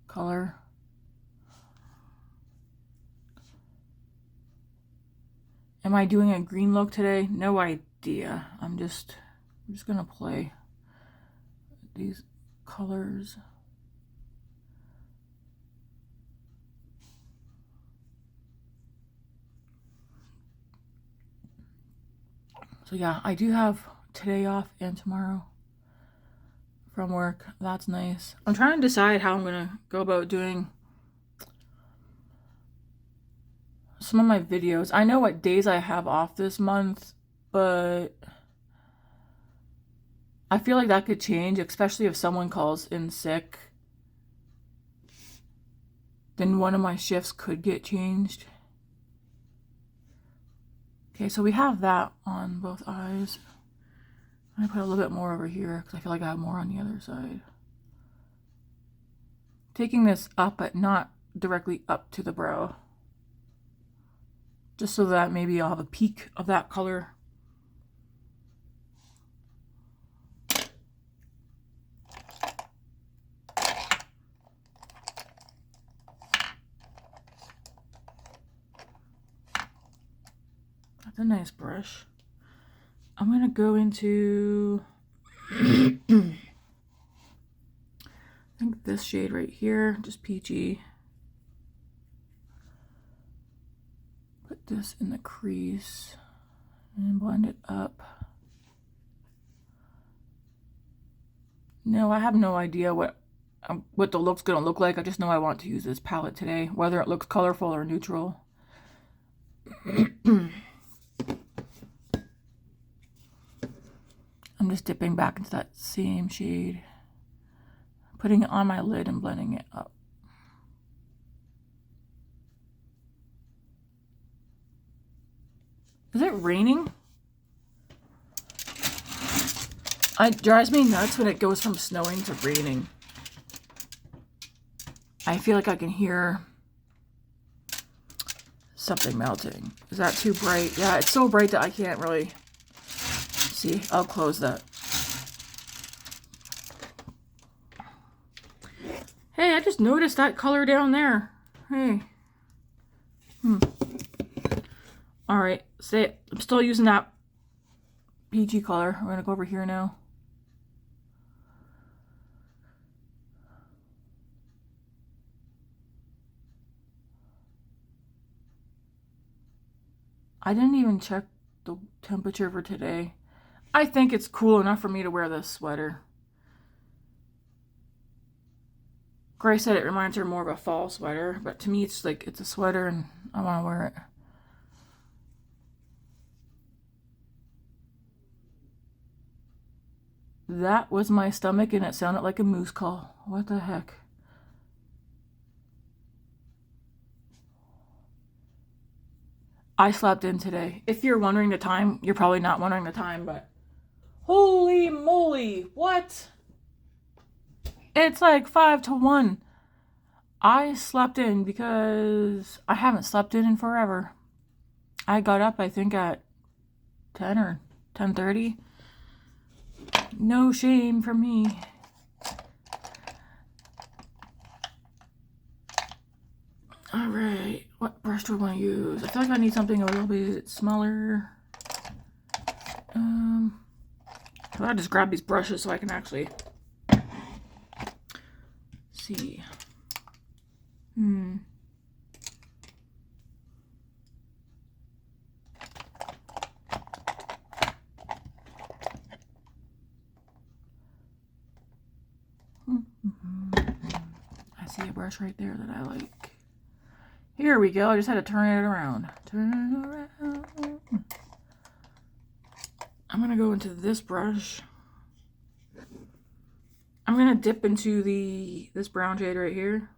color. Am I doing a green look today? No idea. I'm just gonna play these colors. So yeah, I do have today off and tomorrow from work. That's nice. I'm trying to decide how I'm gonna go about doing some of my videos. I know what days I have off this month, but I feel like that could change, especially if someone calls in sick. Then one of my shifts could get changed. Okay, so we have that on both eyes. I'm gonna put a little bit more over here because I feel like I have more on the other side. Taking this up, but not directly up to the brow. Just so that maybe I'll have a peak of that color. That's a nice brush. I'm gonna go into I think this shade right here, just peachy. Put this in the crease and blend it up. No, I have no idea what the look's gonna look like. I just know I want to use this palette today, whether it looks colorful or neutral. I'm just dipping back into that same shade, putting it on my lid and blending it up. Is it raining? It drives me nuts when it goes from snowing to raining. I feel like I can hear something melting. Is that too bright? Yeah, it's so bright that I can't really see. I'll close that. Hey, I just noticed that color down there. Hey. All right, I'm still using that peachy color. We're gonna go over here now. I didn't even check the temperature for today. I think it's cool enough for me to wear this sweater. Grace said it reminds her more of a fall sweater, but to me it's like it's a sweater and I want to wear it. That was my stomach and it sounded like a moose call. What the heck? I slept in today. If you're wondering the time, you're probably not wondering the time, but holy moly, what? It's like 5 to 1. I slept in because I haven't slept in forever. I got up, I think, at 10 or 10:30. No shame from me. Alright, what brush do I want to use? I feel like I need something a little bit smaller. I'll just grab these brushes so I can actually see. I see a brush right there that I like. Here we go. I just had to turn it around. Turn it around. I'm going to go into this brush. I'm going to dip into this brown shade right here.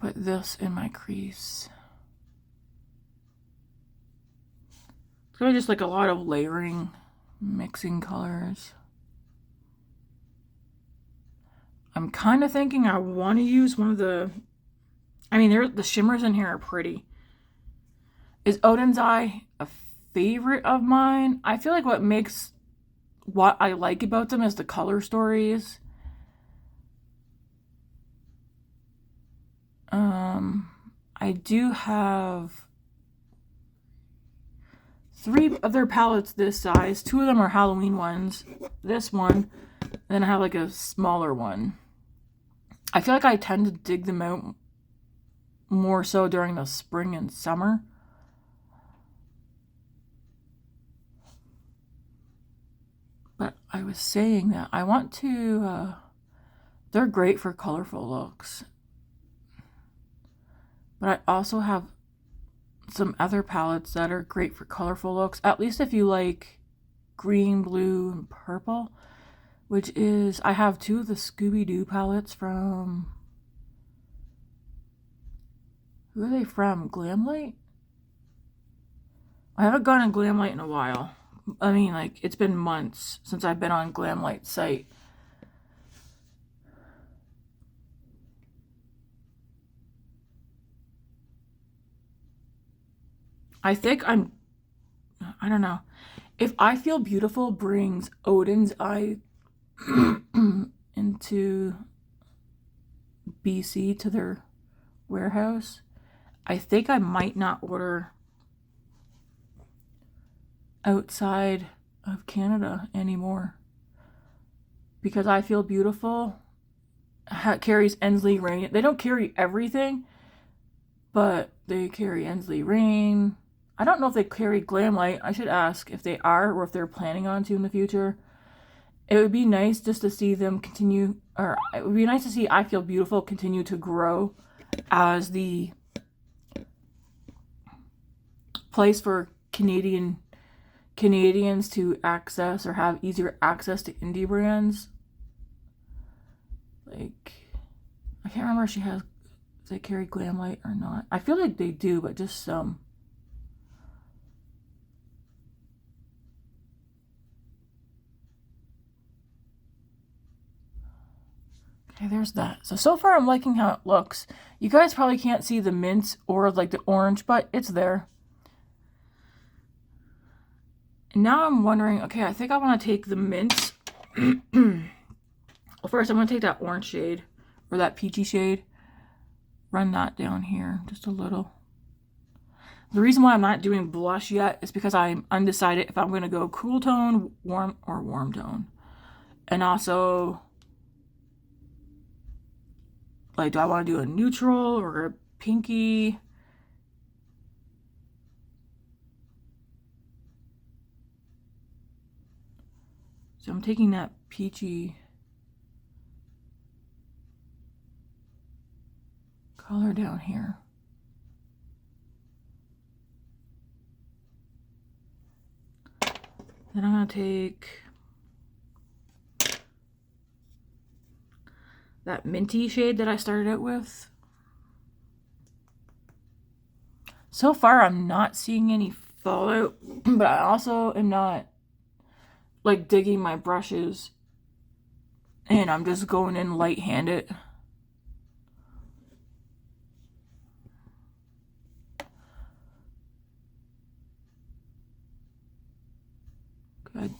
Put this in my crease. It's really just like a lot of layering, mixing colors. I'm kind of thinking I want to use one of the, I mean, the shimmers in here are pretty. Is Oden's Eye a favorite of mine? I feel like what makes what I like about them is the color stories. I do have 3 other palettes this size. 2 of them are Halloween ones. This one. Then I have like a smaller one. I feel like I tend to dig them out more so during the spring and summer. But I was saying that I want to, they're great for colorful looks. But I also have some other palettes that are great for colorful looks. At least if you like green, blue, and purple. Which is, I have 2 of the Scooby-Doo palettes from, who are they from? Glamlight? I haven't gone on Glamlight in a while. I mean, like, it's been months since I've been on Glamlight's site. I think I don't know. If I Feel Beautiful brings Oden's Eye into BC to their warehouse, I think I might not order outside of Canada anymore, because I Feel Beautiful carries Ensley Rain. They don't carry everything, but they carry Ensley Rain. I don't know if they carry Glamlight. I should ask if they are, or if they're planning on to in the future. It would be nice just to see them continue, or it would be nice to see I Feel Beautiful continue to grow as the place for Canadians to access or have easier access to indie brands. Like, I can't remember if they carry Glamlight or not. I feel like they do, but just some. Okay, there's that. So far I'm liking how it looks. You guys probably can't see the mint or like the orange, but it's there. And now I'm wondering, okay, I think I want to take the mint. Well, first I'm going to take that orange shade, or that peachy shade. Run that down here just a little. The reason why I'm not doing blush yet is because I'm undecided if I'm going to go cool tone, warm, or warm tone. And also, like, do I want to do a neutral or a pinky? So I'm taking that peachy color down here. Then I'm going to take that minty shade that I started out with. So far, I'm not seeing any fallout, but I also am not like digging my brushes, and I'm just going in light-handed.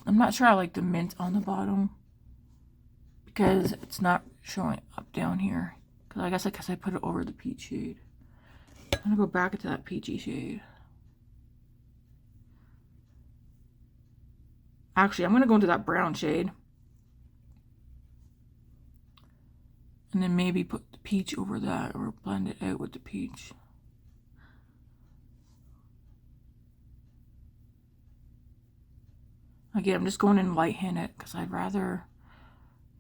I'm not sure I like the mint on the bottom because it's not showing up down here. Because I guess I put it over the peach shade. I'm going to go back into that peachy shade. Actually, I'm going to go into that brown shade. And then maybe put the peach over that or blend it out with the peach. Again, I'm just going in light-handed because I'd rather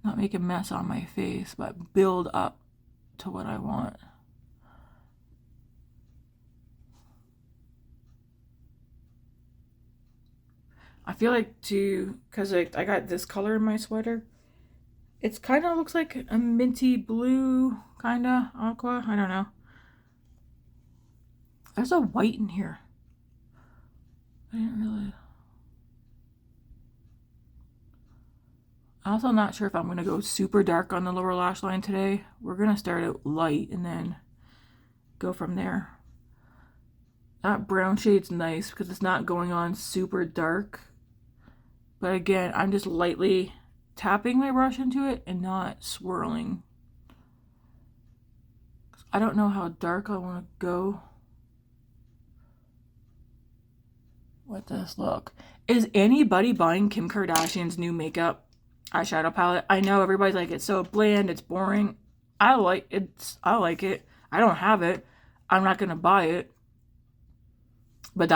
not make a mess on my face, but build up to what I want. I feel like because I got this color in my sweater, it's kind of looks like a minty blue, kind of aqua. I don't know. There's a white in here. I didn't really. I'm also not sure if I'm going to go super dark on the lower lash line today. We're going to start out light and then go from there. That brown shade's nice because it's not going on super dark. But again, I'm just lightly tapping my brush into it and not swirling. I don't know how dark I want to go with this look. Is anybody buying Kim Kardashian's new makeup eyeshadow palette? I know everybody's like, it's so bland, it's boring. I like it. I don't have it. I'm not gonna buy it. But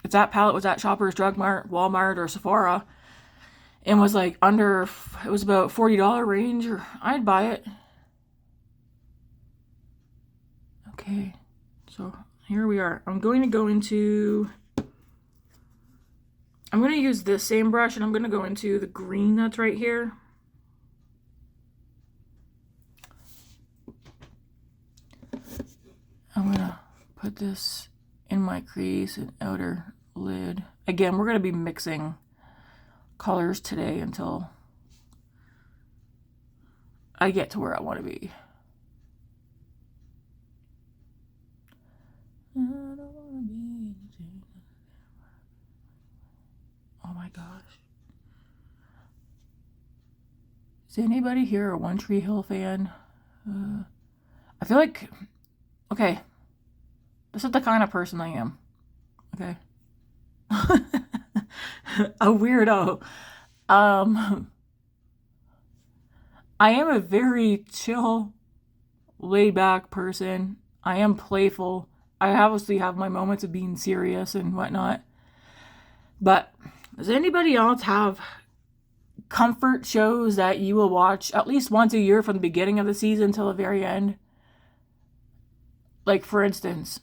if that palette was at Shoppers Drug Mart, Walmart, or Sephora, and was like under, it was about $40 range, or I'd buy it. Okay, so here we are. I'm going to go into, I'm going to use this same brush, and I'm going to go into the green that's right here. I'm going to put this in my crease and outer lid. Again, we're going to be mixing colors today until I get to where I want to be. I don't want to be. Oh my gosh. Is anybody here a One Tree Hill fan? I feel like, okay, this is the kind of person I am. Okay. A weirdo. I am a very chill, laid back person. I am playful. I obviously have my moments of being serious and whatnot. But does anybody else have comfort shows that you will watch at least once a year from the beginning of the season till the very end? Like, for instance,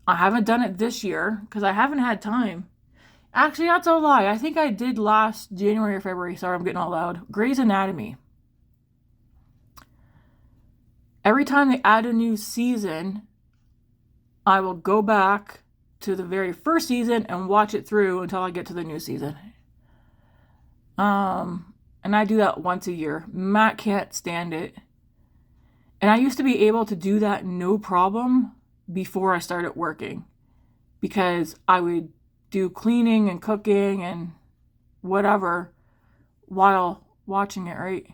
I haven't done it this year because I haven't had time. Actually, that's a lie. I think I did last January or February. Sorry, I'm getting all loud. Grey's Anatomy. Every time they add a new season, I will go back to the very first season and watch it through until I get to the new season. And I do that once a year. Matt can't stand it. And I used to be able to do that no problem before I started working, because I would do cleaning and cooking and whatever while watching it, right?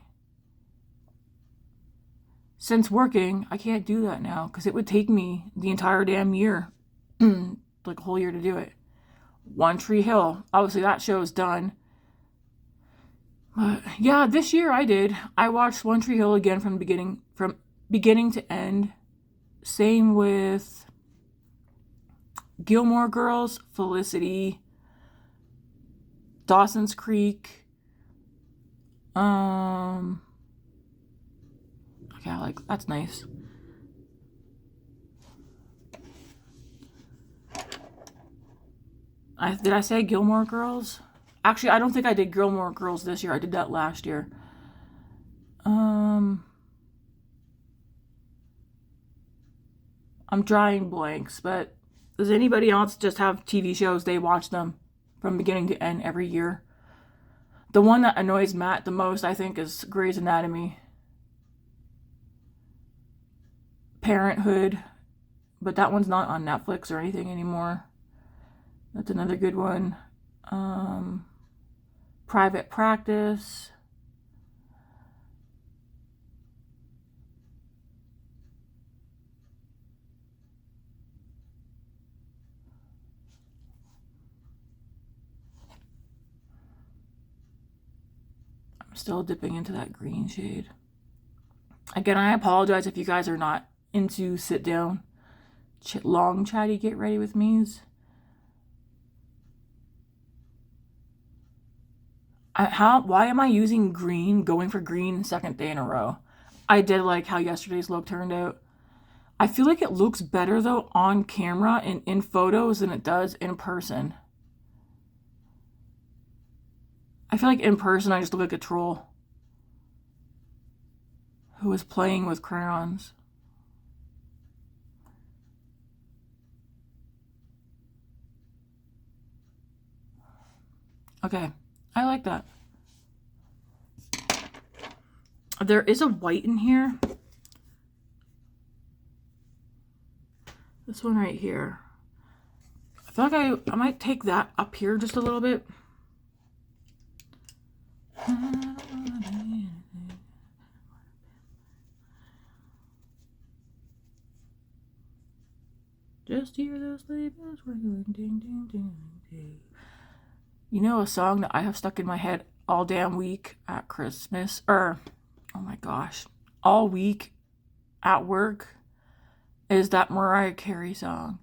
Since working, I can't do that now because it would take me the entire damn year, like a whole year to do it. One Tree Hill, obviously that show is done. But yeah, this year I did. I watched One Tree Hill again from beginning to end. Same with Gilmore Girls, Felicity, Dawson's Creek. Okay, like that's nice. Did I say Gilmore Girls? Actually, I don't think I did Gilmore Girls this year. I did that last year. I'm drawing blanks, but does anybody else just have TV shows they watch them from beginning to end every year? The one that annoys Matt the most, I think, is Grey's Anatomy. Parenthood, but that one's not on Netflix or anything anymore. That's another good one. Private practice. I'm still dipping into that green shade. Again, I apologize if you guys are not into sit down, long chatty get ready with me's. Why am I using green, going for green second day in a row? I did like how yesterday's look turned out. I feel like it looks better though on camera and in photos than it does in person. I feel like in person I just look like a troll who is playing with crayons. Okay, I like that. There is a white in here. This one right here. I feel like I might take that up here just a little bit. Just hear those sleigh bells ringing, ding, ding, ding, ding. You know a song that I have stuck in my head all damn week at Christmas, or, oh my gosh, all week at work is that Mariah Carey song.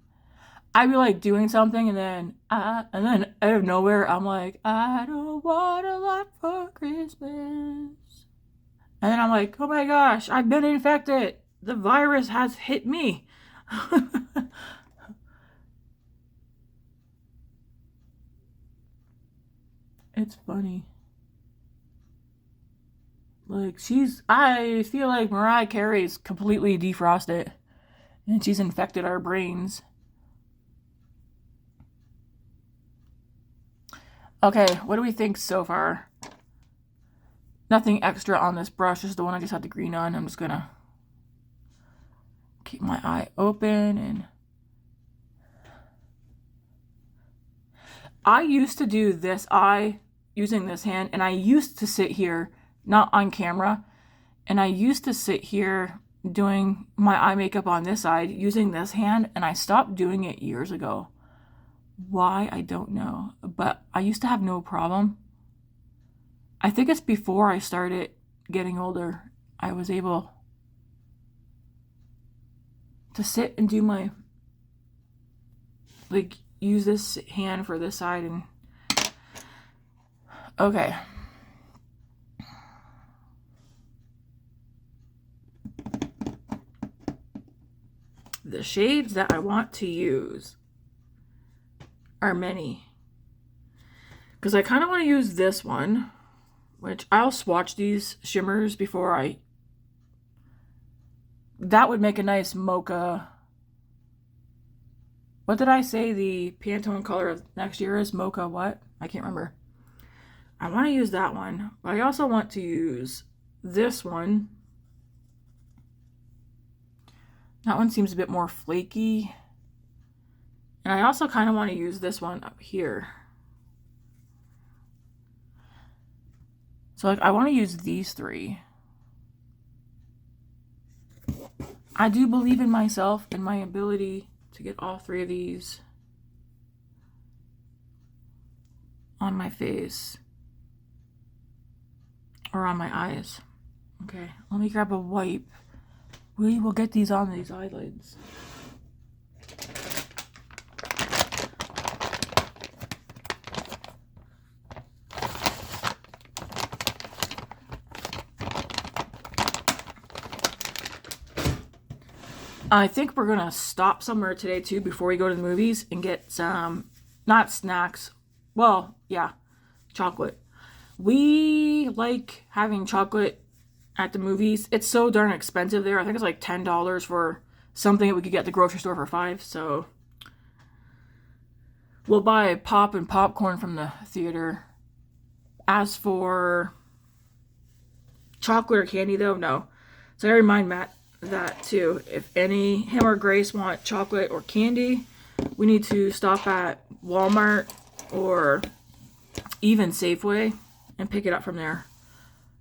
I'd be like doing something and then out of nowhere I'm like, I don't want a lot for Christmas. And then I'm like, oh my gosh, I've been infected. The virus has hit me. It's funny. Like, I feel like Mariah Carey's completely defrosted. And she's infected our brains. Okay, what do we think so far? Nothing extra on this brush, just the one I just had the green on. I'm just gonna keep my eye open and I used to do this eye using this hand, and I used to sit here, not on camera, and I used to sit here doing my eye makeup on this side using this hand, and I stopped doing it years ago. Why, I don't know, but I used to have no problem. I think it's before I started getting older, I was able to sit and do my, like, use this hand for this side and, okay. The shades that I want to use are many. Because I kind of want to use this one, which I'll swatch these shimmers before that would make a nice mocha. What did I say the Pantone color of next year is? Mocha what? I can't remember. I want to use that one, but I also want to use this one. That one seems a bit more flaky. And I also kind of want to use this one up here. So like I want to use these three. I do believe in myself and my ability to get all three of these on my face or on my eyes. Okay, let me grab a wipe. We will get these on these eyelids. I think we're gonna stop somewhere today too before we go to the movies and get some, not snacks, well, yeah, chocolate. We like having chocolate at the movies. It's so darn expensive there. I think it's like $10 for something that we could get at the grocery store for $5. So we'll buy pop and popcorn from the theater. As for chocolate or candy though, no. So I remind Matt that too. If him or Grace want chocolate or candy, we need to stop at Walmart or even Safeway and pick it up from there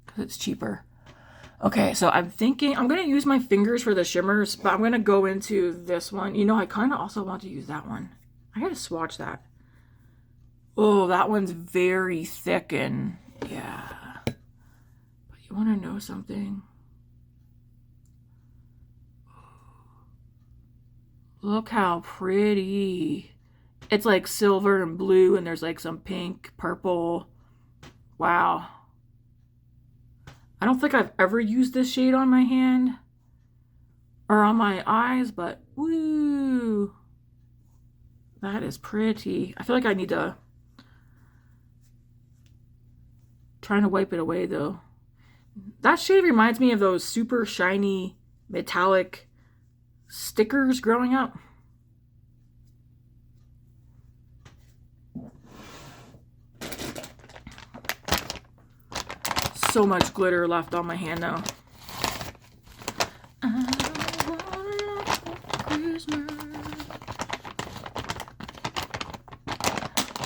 because it's cheaper. Okay, so I'm thinking I'm going to use my fingers for the shimmers, but I'm going to go into this one. You know, I kind of also want to use that one. I got to swatch that. Oh, that one's very thick and yeah. But you want to know something? Look how pretty. It's like silver and blue, and there's like some pink, purple. Wow. I don't think I've ever used this shade on my hand or on my eyes, but woo. That is pretty. I feel like I need to trying to wipe it away though. That shade reminds me of those super shiny metallic stickers growing up. So much glitter left on my hand now.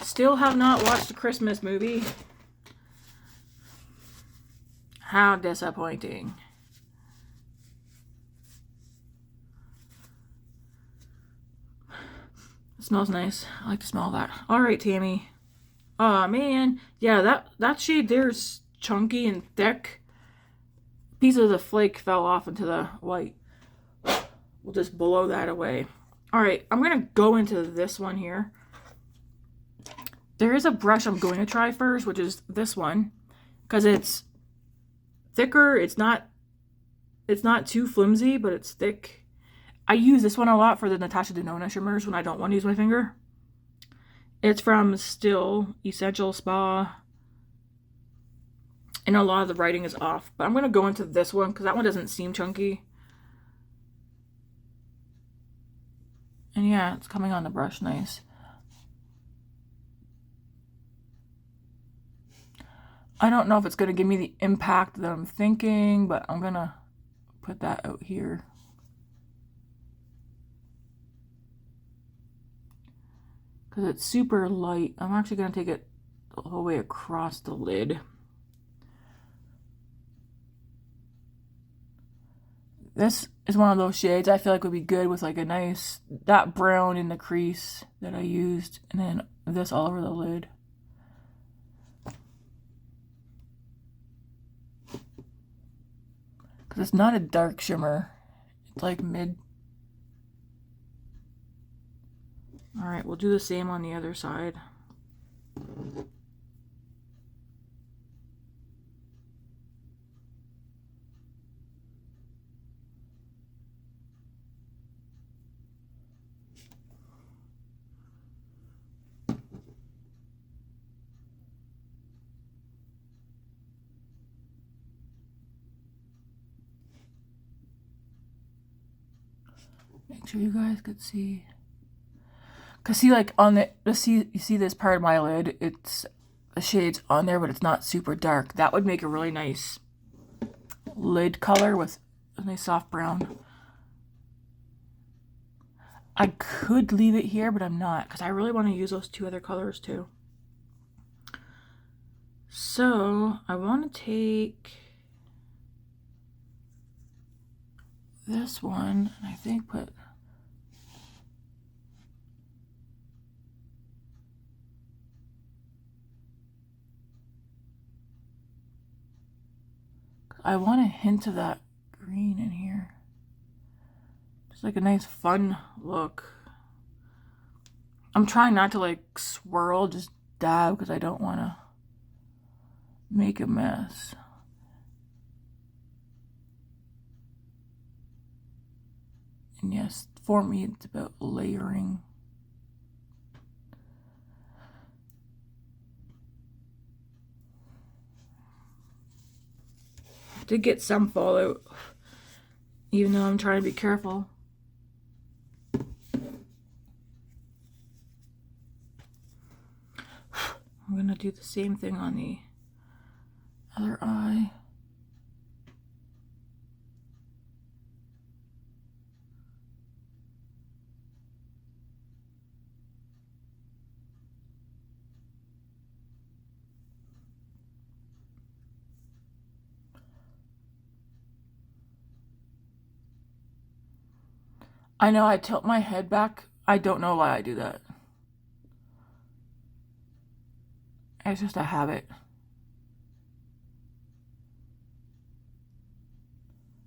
Still have not watched the Christmas movie. How disappointing. It smells nice. I like the smell of that. All right, Tammy. Oh man, yeah, that shade there's chunky and thick. A piece of the flake fell off into the white. We'll just blow that away. All right, I'm gonna go into this one here. There is a brush I'm going to try first, which is this one, because it's thicker. It's not too flimsy, but it's thick. I use this one a lot for the Natasha Denona shimmers when I don't want to use my finger. It's from Still Essential Spa. And a lot of the writing is off. But I'm going to go into this one because that one doesn't seem chunky. And yeah, it's coming on the brush nice. I don't know if it's going to give me the impact that I'm thinking, but I'm going to put that out here. Because it's super light. I'm actually going to take it the whole way across the lid. This is one of those shades I feel like would be good with like a nice, that brown in the crease that I used. And then this all over the lid. Because it's not a dark shimmer. It's like mid. Alright, we'll do the same on the other side. Make sure you guys could see. Cause see, like on the you see this part of my lid, it's the shades on there, but it's not super dark. That would make a really nice lid color with a nice soft brown. I could leave it here, but I'm not, because I really want to use those two other colors too. So I want to take this one and I think put I want a hint of that green in here. Just like a nice fun look. I'm trying not to like swirl, just dab because I don't want to make a mess. And yes, for me it's about layering. Did get some fallout, even though I'm trying to be careful. I'm gonna do the same thing on the other eye. I know I tilt my head back. I don't know why I do that. It's just a habit.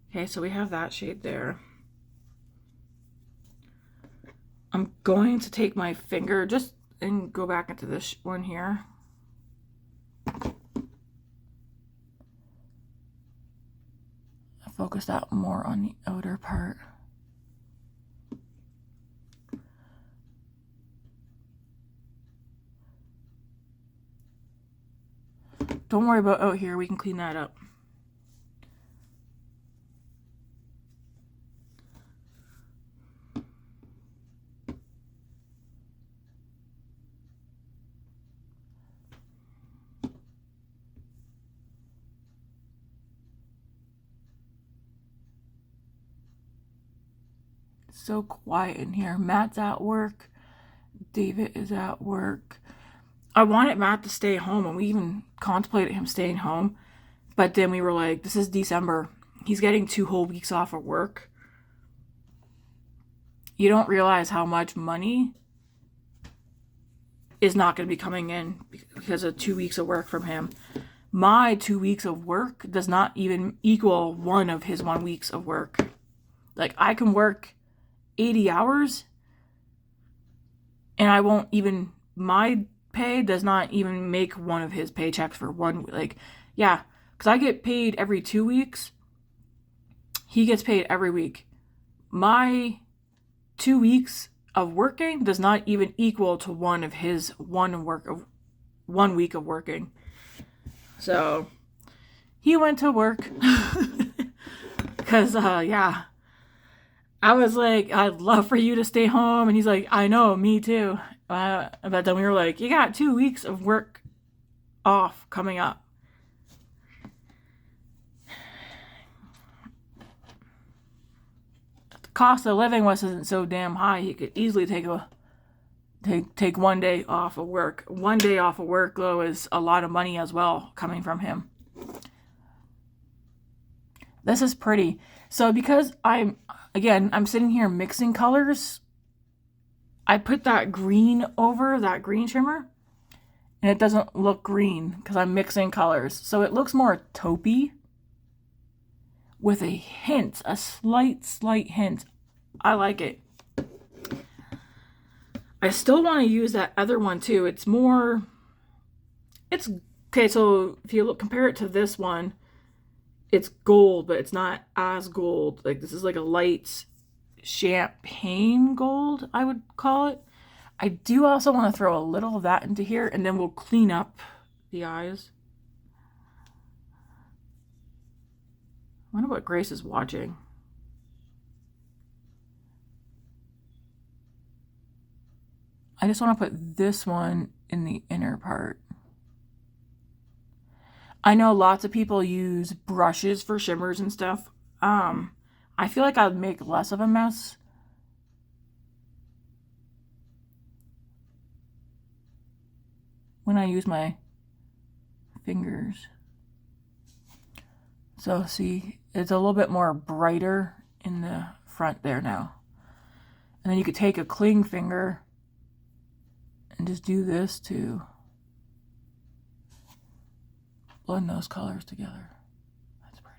Okay, so we have that shade there. I'm going to take my finger just and go back into this one here. Focus that more on the outer part. Don't worry about out here, we can clean that up. It's so quiet in here. Matt's at work. David is at work. I wanted Matt to stay home, and we even contemplated him staying home. But then we were like, this is December. He's getting 2 whole weeks off of work. You don't realize how much money is not going to be coming in because of 2 weeks of work from him. My 2 weeks of work does not even equal one of his 1 week of work. Like, I can work 80 hours and I won't even, my pay does not even make one of his paychecks for one, like, yeah, because I get paid every 2 weeks. He gets paid every week. My 2 weeks of working does not even equal to one of his 1 week of working. So he went to work because yeah, I was like, I'd love for you to stay home, and he's like, I know, me too. But then we were like, you got 2 weeks of work off coming up. The cost of living wasn't so damn high. He could easily take 1 day off of work. 1 day off of work, though, is a lot of money as well coming from him. This is pretty. So because I'm sitting here mixing colors, I put that green over that green shimmer, and it doesn't look green because I'm mixing colors. So it looks more taupey with a hint, a slight hint. I like it. I still want to use that other one too. It's okay, so if you compare it to this one, it's gold, but it's not as gold. Like, this is like a light champagne gold, I would call it. I do also want to throw a little of that into here, and then we'll clean up the eyes. I wonder what Grace is watching. I just want to put this one in the inner part. I know lots of people use brushes for shimmers and stuff. I feel like I'd make less of a mess. When I use my fingers. So see, it's a little bit more brighter in the front there now. And then you could take a cling finger and just do this to blend those colors together. That's pretty.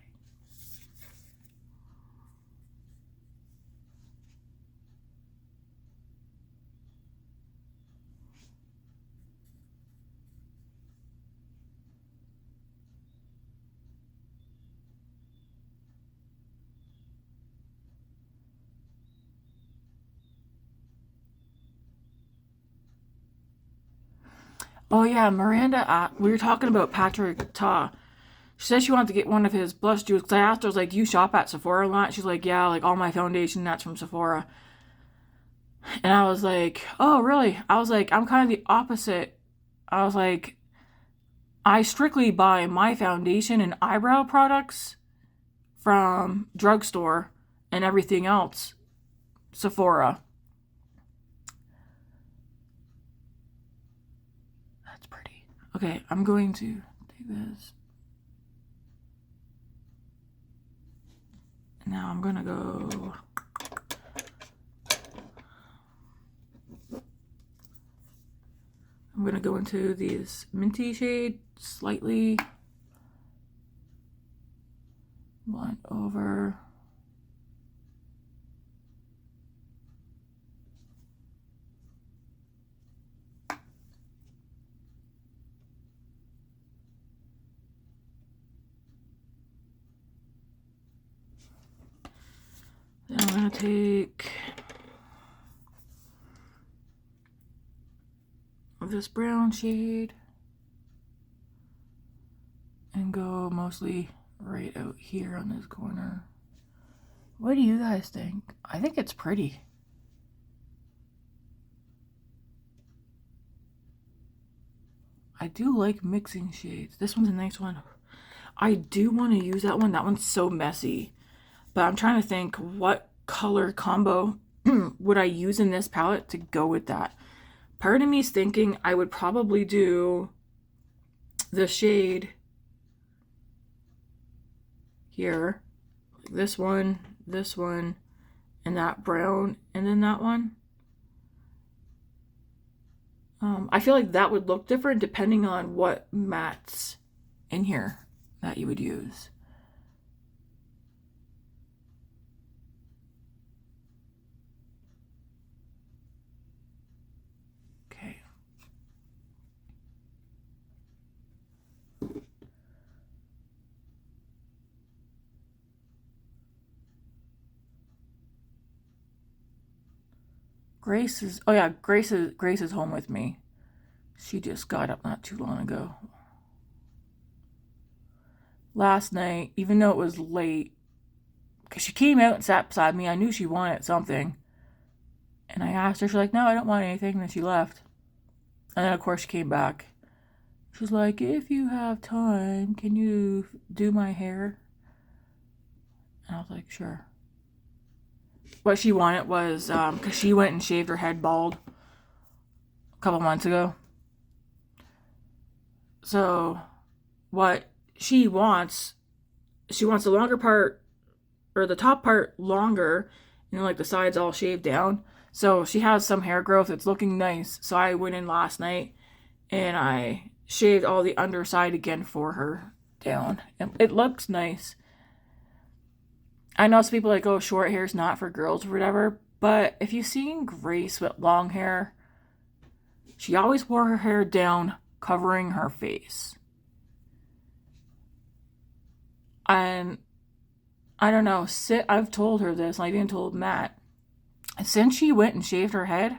Oh yeah, Miranda, we were talking about Patrick Ta. She said she wanted to get one of his blush dews, because I asked her, I was like, do you shop at Sephora a lot? She's like, yeah, like all my foundation, that's from Sephora. And I was like, oh, really? I was like, I'm kind of the opposite. I was like, I strictly buy my foundation and eyebrow products from drugstore, and everything else Sephora. That's pretty. Okay, I'm going to take this. Now I'm gonna go going to go into these minty shade, slightly blend over. Then I'm going to take this brown shade and go mostly right out here on this corner. What do you guys think? I think it's pretty. I do like mixing shades. This one's a nice one. I do want to use that one. That one's so messy. But I'm trying to think what color combo would I use in this palette to go with that. Part of me is thinking I would probably do the shade here. This one, and that brown, and then that one. I feel like that would look different depending on what mattes in here that you would use. Okay. Grace is home with me. She just got up not too long ago. Last night, even though it was late, because she came out and sat beside me, I knew she wanted something. And I asked her, she's like, no, I don't want anything. And then she left. And then, of course, she came back. She's like, if you have time, can you do my hair? And I was like, sure. What she wanted was, because she went and shaved her head bald a couple months ago. So, what she wants the longer part, or the top part longer, and like the sides all shaved down. So she has some hair growth. It's looking nice. So I went in last night and I shaved all the underside again for her down. And it looks nice. I know some people like, oh, short hair is not for girls or whatever. But if you've seen Grace with long hair, she always wore her hair down, covering her face. And I don't know, I've told her this, and I even told Matt. Since she went and shaved her head,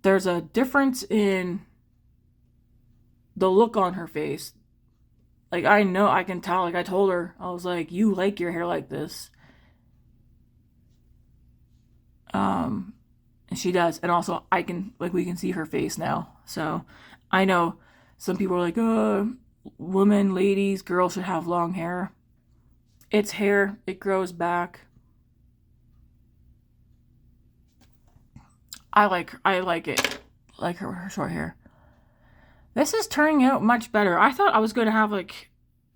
there's a difference in the look on her face. Like, I know, I can tell. Like, I told her, I was like, you like your hair like this. And she does. And also, we can see her face now. So, I know some people are like, women, ladies, girls should have long hair. It's hair. It grows back. I like it. Like her short hair. This is turning out much better. I thought I was going to have like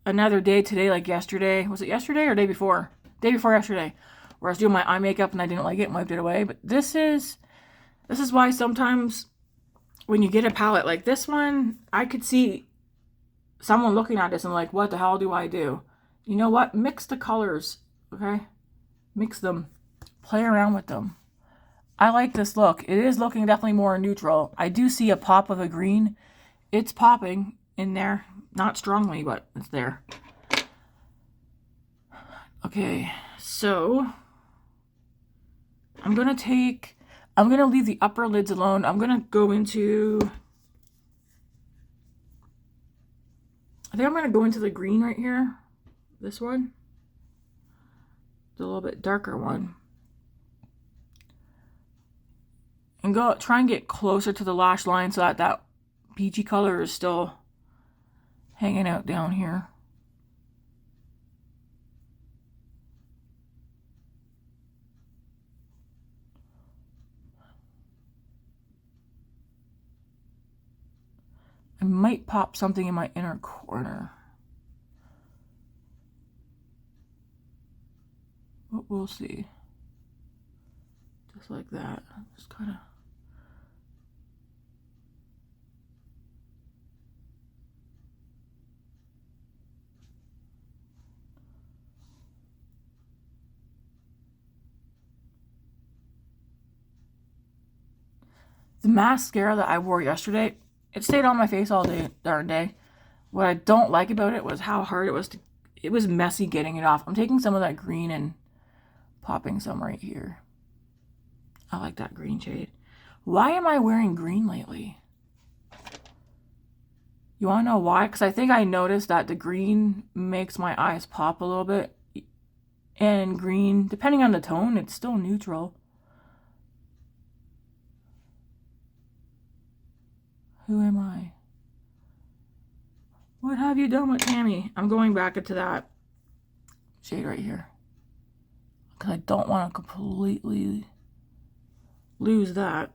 another day today, like yesterday. Was it yesterday or day before? Day before yesterday. Where I was doing my eye makeup and I didn't like it and wiped it away. But this is why sometimes when you get a palette like this one, I could see someone looking at this and like, what the hell do I do? You know what? Mix the colors, okay? Mix them. Play around with them. I like this look. It is looking definitely more neutral. I do see a pop of a green. It's popping in there. Not strongly, but it's there. Okay, so I'm going to leave the upper lids alone. I'm going to go into, I think I'm going to go into the green right here. This one. The little bit darker one. And try and get closer to the lash line so that peachy color is still hanging out down here. I might pop something in my inner corner. But we'll see. Just like that. Just kind of. The mascara that I wore yesterday, it stayed on my face all day, darn day. What I don't like about it was how hard it was to, it was messy getting it off. I'm taking some of that green and popping some right here. I like that green shade. Why am I wearing green lately? You want to know why? Because I think I noticed that the green makes my eyes pop a little bit. And green, depending on the tone, it's still neutral. Who am I? What have you done with Tammy? I'm going back into that shade right here. Because I don't want to completely lose that.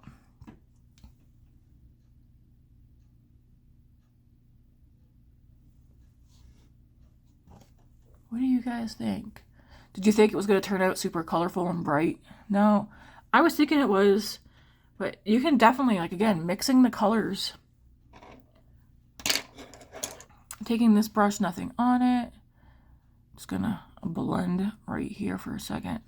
What do you guys think? Did you think it was going to turn out super colorful and bright? No. I was thinking it was, but you can definitely, like, again, mixing the colors. Taking this brush, nothing on it. Just going to blend right here for a second.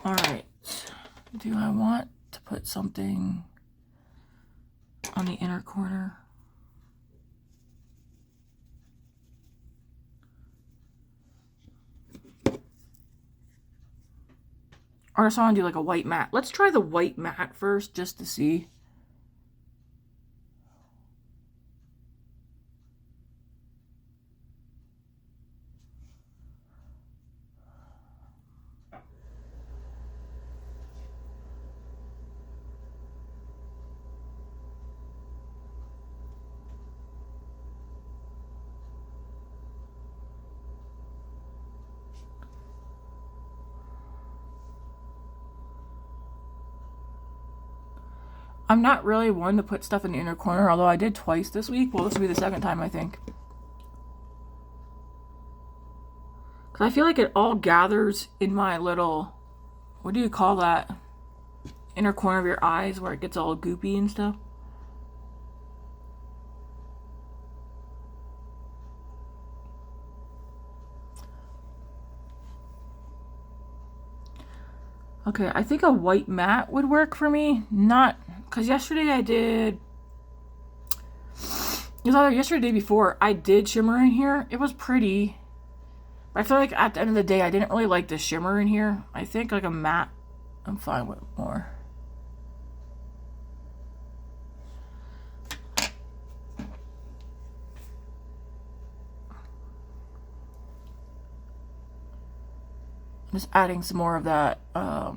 All right. Do I want to put something on the inner corner? Or I just want to do like a white matte. Let's try the white matte first just to see. I'm not really one to put stuff in the inner corner, although I did twice this week. Well, this will be the second time, I think. Because I feel like it all gathers in my little, what do you call that? Inner corner of your eyes where it gets all goopy and stuff. Okay, I think a white matte would work for me. Not, because yesterday I did, it was either yesterday or the day before, I did shimmer in here. It was pretty. But I feel like at the end of the day, I didn't really like the shimmer in here. I think like a matte, I'm fine with more. Just adding some more of that, the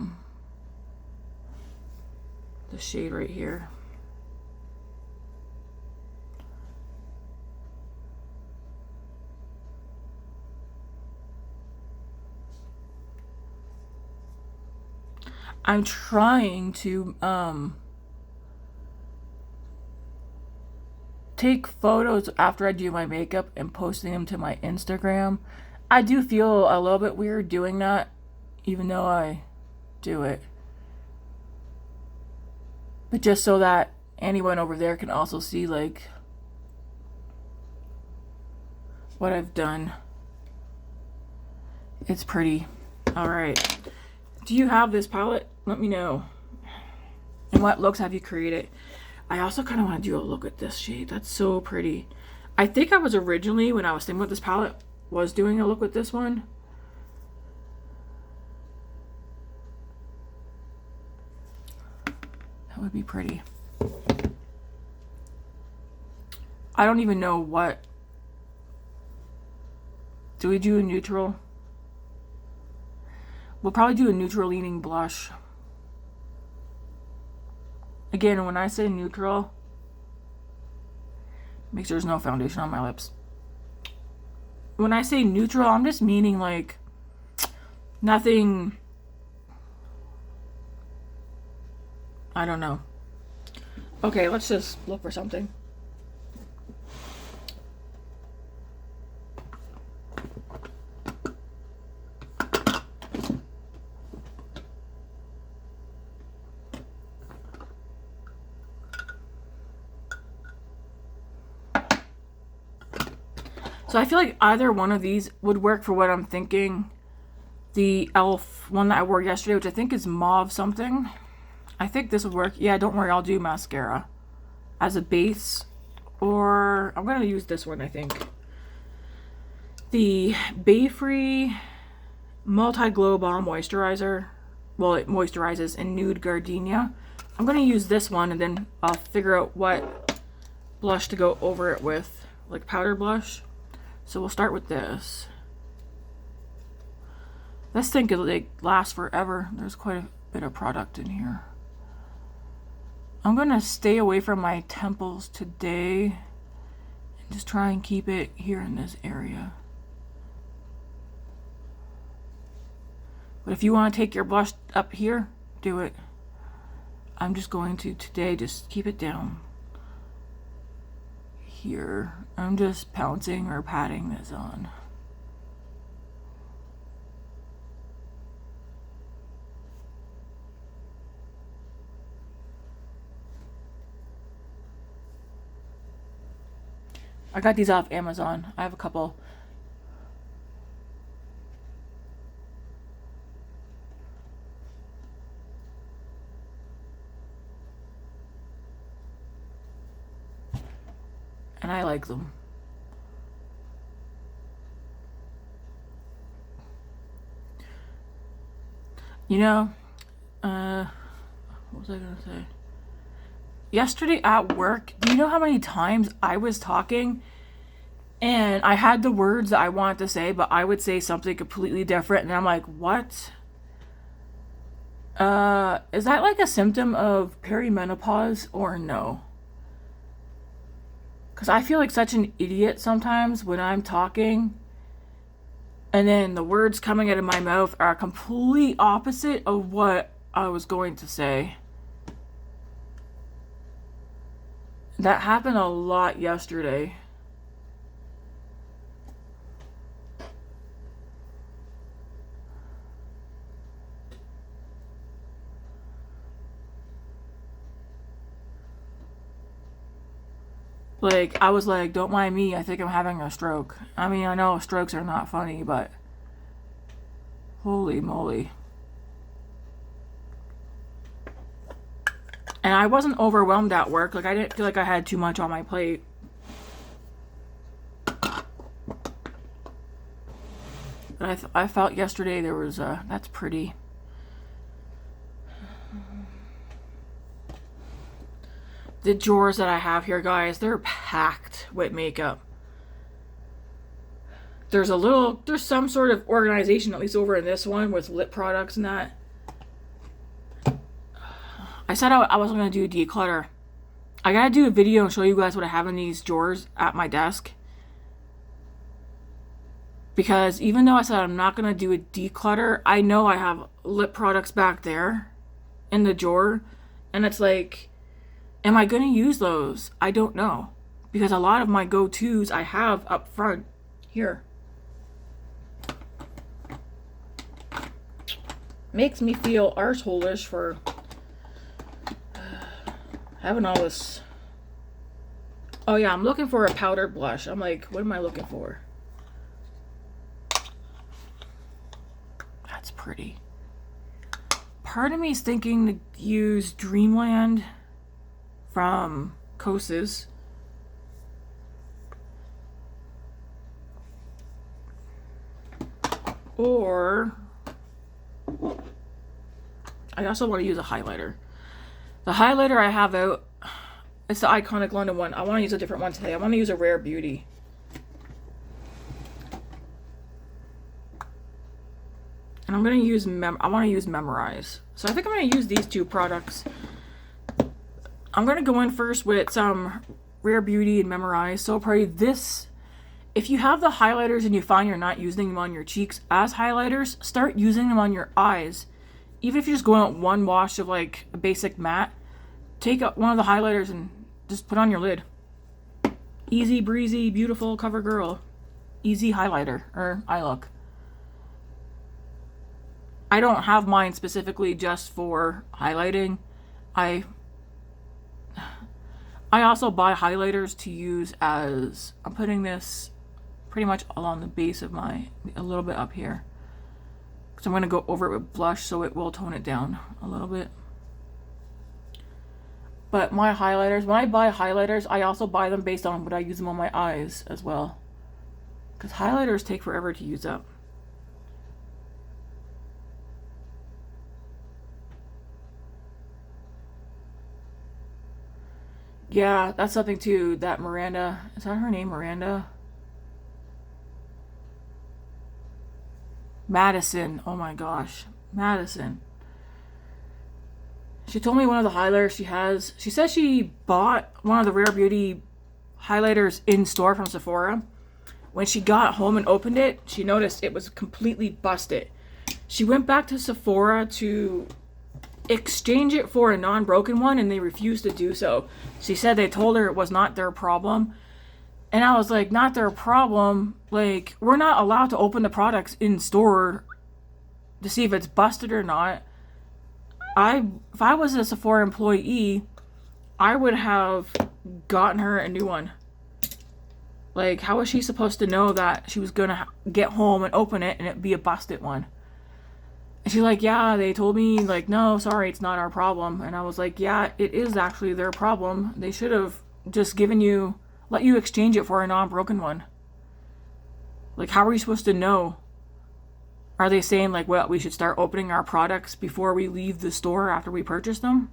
shade right here. I'm trying to take photos after I do my makeup and posting them to my Instagram. I do feel a little bit weird doing that, even though I do it. But just so that anyone over there can also see, like, what I've done. It's pretty. Alright. Do you have this palette? Let me know. And what looks have you created? I also kind of want to do a look at this shade. That's so pretty. I think I was originally, when I was thinking about this palette, was doing a look with this one. That would be pretty. I don't even know what. Do we do a neutral? We'll probably do a neutral leaning blush. Again, when I say neutral, make sure there's no foundation on my lips. When I say neutral, I'm just meaning like nothing, I don't know. Okay, let's just look for something. So I feel like either one of these would work for what I'm thinking. The e.l.f. one that I wore yesterday, which I think is mauve something. I think this would work. Yeah, don't worry, I'll do mascara as a base. Or I'm going to use this one, I think. The Bayfree Multi-Glow Balm Moisturizer. Well, it moisturizes in Nude Gardenia. I'm going to use this one, and then I'll figure out what blush to go over it with. Like powder blush. So we'll start with this. This thing could like last forever. There's quite a bit of product in here. I'm going to stay away from my temples today and just try and keep it here in this area. But if you want to take your blush up here, do it. I'm just going to today just keep it down here. I'm just pouncing or patting this on. I got these off Amazon. I have a couple. And I like them. You know, what was I gonna say? Yesterday at work, do you know how many times I was talking and I had the words that I wanted to say, but I would say something completely different, and I'm like, what? Is that like a symptom of perimenopause or no? Because I feel like such an idiot sometimes when I'm talking and then the words coming out of my mouth are complete opposite of what I was going to say. That happened a lot yesterday. Like, I was like, don't mind me, I think I'm having a stroke. I mean, I know strokes are not funny, but holy moly. And I wasn't overwhelmed at work. Like, I didn't feel like I had too much on my plate. But I felt yesterday there was that's pretty. The drawers that I have here, guys, they're packed with makeup. There's some sort of organization, at least over in this one, with lip products and that. I said I wasn't going to do declutter. I got to do a video and show you guys what I have in these drawers at my desk. Because even though I said I'm not going to do a declutter, I know I have lip products back there in the drawer. And it's like, am I going to use those? I don't know. Because a lot of my go-tos I have up front here. Makes me feel arsehole-ish for having all this. Oh yeah, I'm looking for a powder blush. I'm like, what am I looking for? That's pretty. Part of me is thinking to use Dreamland from Kosas. Or I also want to use a highlighter. The highlighter I have out, it's the Iconic London one. I want to use a different one today. I want to use a Rare Beauty. And I'm going to use I want to use Memorize. So I think I'm going to use these two products. I'm going to go in first with some Rare Beauty and Memorize. So probably this, if you have the highlighters and you find you're not using them on your cheeks as highlighters, start using them on your eyes. Even if you just go out one wash of like a basic matte, take out one of the highlighters and just put on your lid. Easy breezy, beautiful cover girl. Easy highlighter or eye look. I don't have mine specifically just for highlighting. I also buy highlighters to use as, I'm putting this pretty much along the base of my, a little bit up here. So I'm going to go over it with blush so it will tone it down a little bit. But my highlighters, when I buy highlighters, I also buy them based on what I use them on my eyes as well. Because highlighters take forever to use up. Yeah, that's something too, that Miranda, is that her name, Miranda? Madison, oh my gosh, Madison. She told me one of the highlighters she has, she says she bought one of the Rare Beauty highlighters in store from Sephora. When she got home and opened it, she noticed it was completely busted. She went back to Sephora to exchange it for a non-broken one, and they refused to do so. She said they told her it was not their problem. And I was like, not their problem? Like, we're not allowed to open the products in store to see if it's busted or not. If I was a Sephora employee, I would have gotten her a new one. Like, how was she supposed to know that she was gonna get home and open it and it'd be a busted one? And she's like, yeah, they told me, like, no, sorry, it's not our problem. And I was like, yeah, it is actually their problem. They should have just let you exchange it for a non-broken one. Like, how are you supposed to know? Are they saying, like, well, we should start opening our products before we leave the store after we purchase them?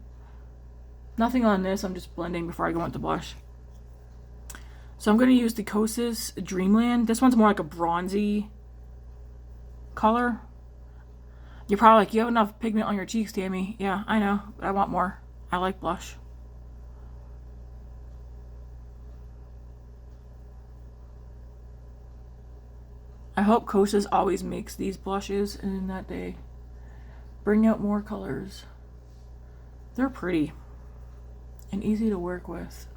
Nothing on this. I'm just blending before I go into blush. So I'm going to use the Kosas Dreamland. This one's more like a bronzy color. You're probably like, you have enough pigment on your cheeks, Tammy. Yeah, I know, but I want more. I like blush. I hope Kosas always makes these blushes and that they bring out more colors. They're pretty and easy to work with.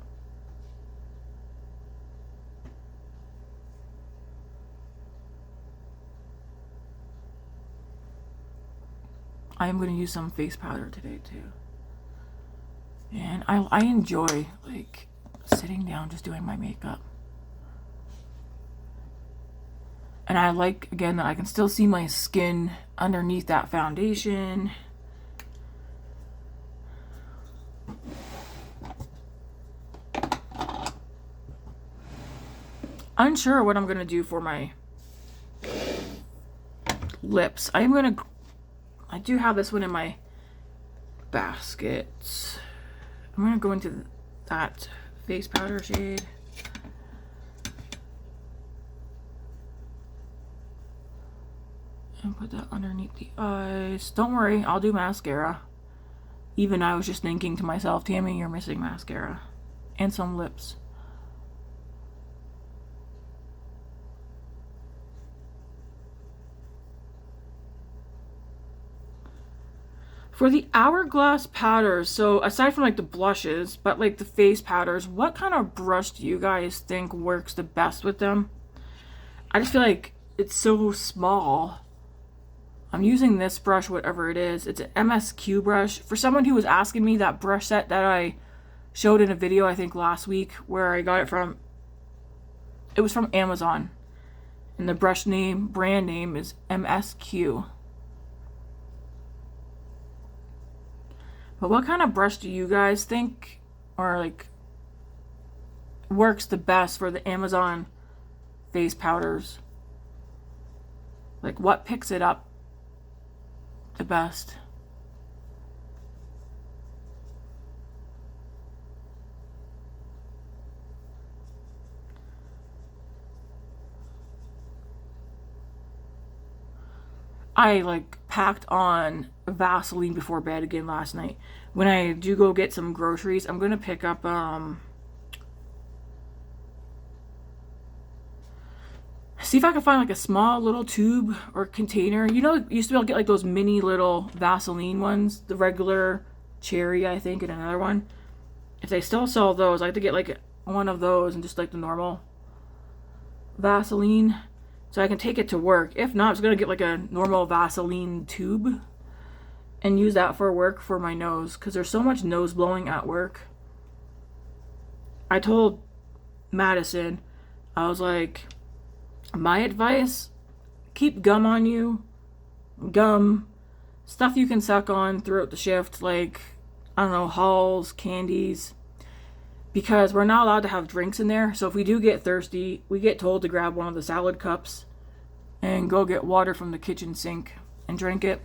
I am going to use some face powder today too. And I enjoy, like, sitting down just doing my makeup. And I like, again, that I can still see my skin underneath that foundation. Unsure what I'm going to do for my lips. I do have this one in my basket. I'm going to go into that face powder shade. And put that underneath the eyes. Don't worry, I'll do mascara. Even I was just thinking to myself, Tammy, you're missing mascara. And some lips. For the Hourglass powders, so aside from like the blushes, but like the face powders, what kind of brush do you guys think works the best with them? I just feel like it's so small. I'm using this brush, whatever it is. It's an MSQ brush. For someone who was asking me, that brush set that I showed in a video, I think last week, where I got it from, it was from Amazon. And the brush name, brand name is MSQ. But what kind of brush do you guys think, or like, works the best for the Amazon face powders? Like, what picks it up the best? I like packed on Vaseline before bed again last night. When I do go get some groceries, I'm gonna pick up see if I can find like a small little tube or container. You know, you used to be able to get like those mini little Vaseline ones, the regular cherry, I think, and another one. If they still sell those, I like to get like one of those and just like the normal Vaseline, so I can take it to work. If not, I'm just gonna get like a normal Vaseline tube and use that for work for my nose, because there's so much nose blowing at work. I told Madison, I was like, My advice, keep gum on you. Gum, stuff you can suck on throughout the shift, like, I don't know, Halls, candies, because we're not allowed to have drinks in there. So if we do get thirsty, we get told to grab one of the salad cups and go get water from the kitchen sink and drink it.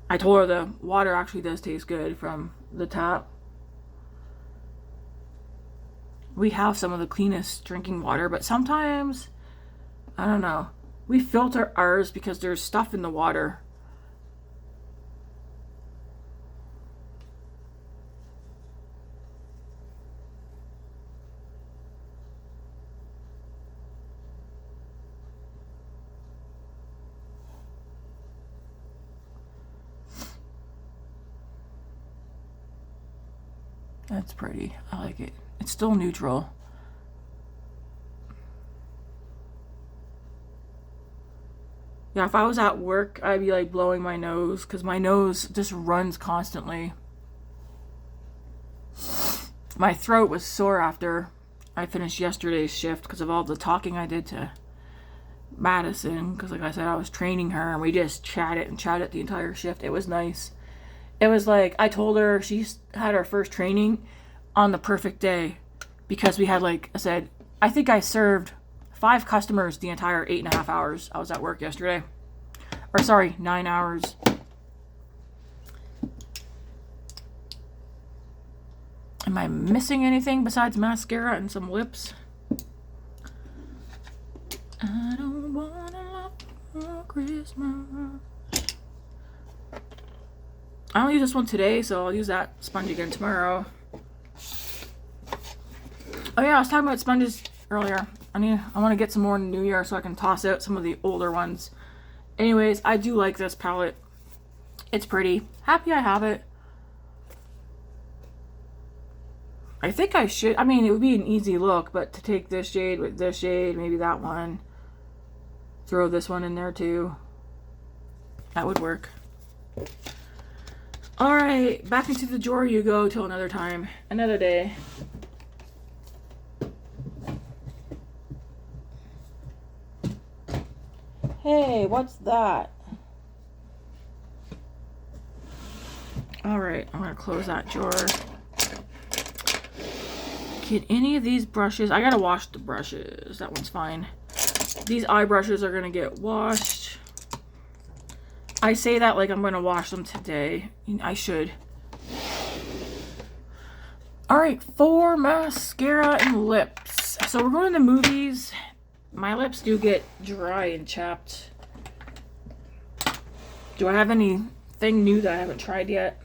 I told her the water actually does taste good from the tap. We have some of the cleanest drinking water, but sometimes, I don't know, we filter ours because there's stuff in the water. That's pretty. I like it. It's still neutral. Yeah, if I was at work, I'd be like blowing my nose because my nose just runs constantly. My throat was sore after I finished yesterday's shift because of all the talking I did to Madison. Because like I said, I was training her and we just chatted and chatted the entire shift. It was nice. It was like, I told her she had her first training on the perfect day because we had, like I said, I think I served 5 customers the entire 8.5 hours I was at work yesterday. Or sorry, 9 hours. Am I missing anything besides mascara and some lips? I don't wanna love for Christmas. I don't use this one today, so I'll use that sponge again tomorrow. Oh yeah, I was talking about sponges earlier. I want to get some more in the new year so I can toss out some of the older ones. Anyways, I do like this palette. It's pretty. Happy I have it. I think I should, I mean, it would be an easy look, but to take this shade with this shade, maybe that one, throw this one in there too. That would work. Alright, back into the drawer you go till another time. Another day. Hey, what's that? Alright, I'm going to close that drawer. Get any of these brushes. I gotta wash the brushes. That one's fine. These eye brushes are going to get washed. I say that like I'm going to wash them today. I should. Alright, for mascara and lips. So we're going to the movies. My lips do get dry and chapped. Do I have anything new that I haven't tried yet?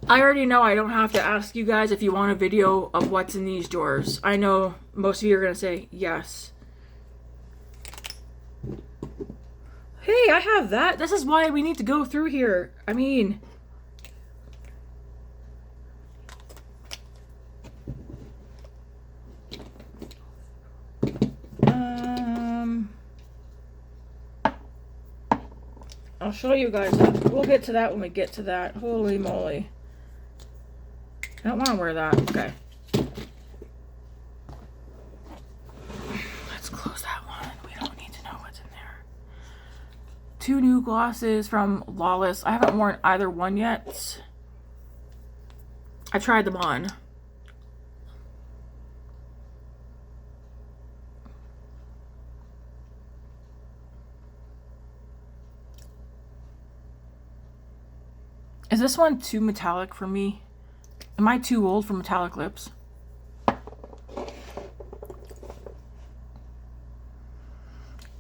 I already know I don't have to ask you guys if you want a video of what's in these drawers. I know most of you are going to say yes. Hey, I have that. This is why we need to go through here. I mean, I'll show you guys that. We'll get to that when we get to that. Holy moly. I don't want to wear that. Okay. Let's close that one. We don't need to know what's in there. 2 new glosses from Lawless. I haven't worn either one yet. I tried them on. Is this one too metallic for me? Am I too old for metallic lips?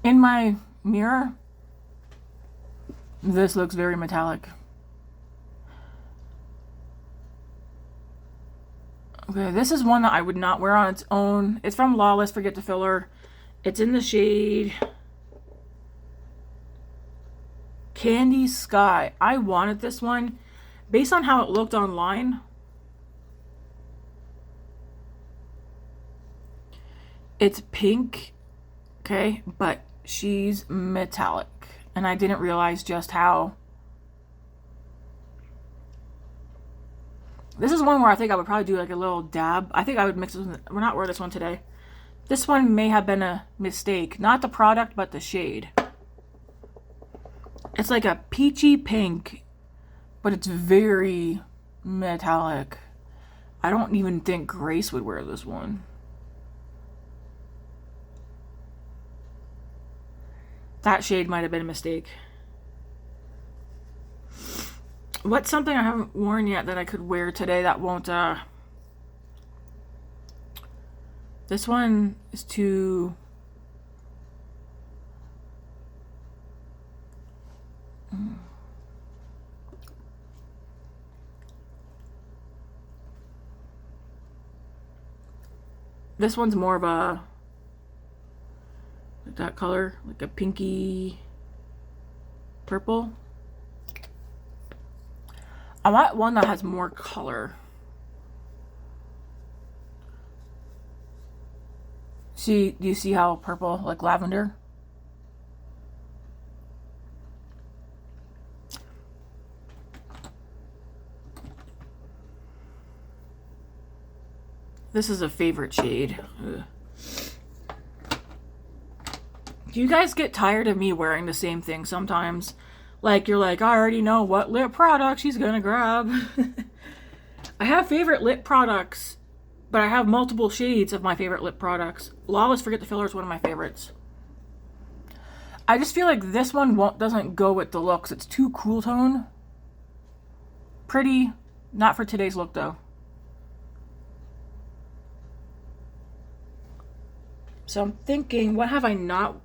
In my mirror, this looks very metallic. Okay, this is one that I would not wear on its own. It's from Lawless, Forget to Filler. It's in the shade Candy Sky. I wanted this one based on how it looked online. It's pink, okay, but she's metallic. And I didn't realize just how This is one where I think I would probably do like a little dab. I think I would mix it with, we're not wearing this one today. This one may have been a mistake. Not the product, but the shade. It's like a peachy pink, but it's very metallic. I don't even think Grace would wear this one. That shade might have been a mistake. What's something I haven't worn yet that I could wear today that won't, this one is too... This one's more of a, like that color, like a pinky purple. I want one that has more color. See, do you see how purple, like lavender? This is a favorite shade. Ugh. Do you guys get tired of me wearing the same thing sometimes? Like, you're like, I already know what lip product she's gonna grab. I have favorite lip products, but I have multiple shades of my favorite lip products. Lawless Forget the Filler is one of my favorites. I just feel like this one doesn't go with the looks. It's too cool tone. Pretty. Not for today's look, though. So I'm thinking, what have I not...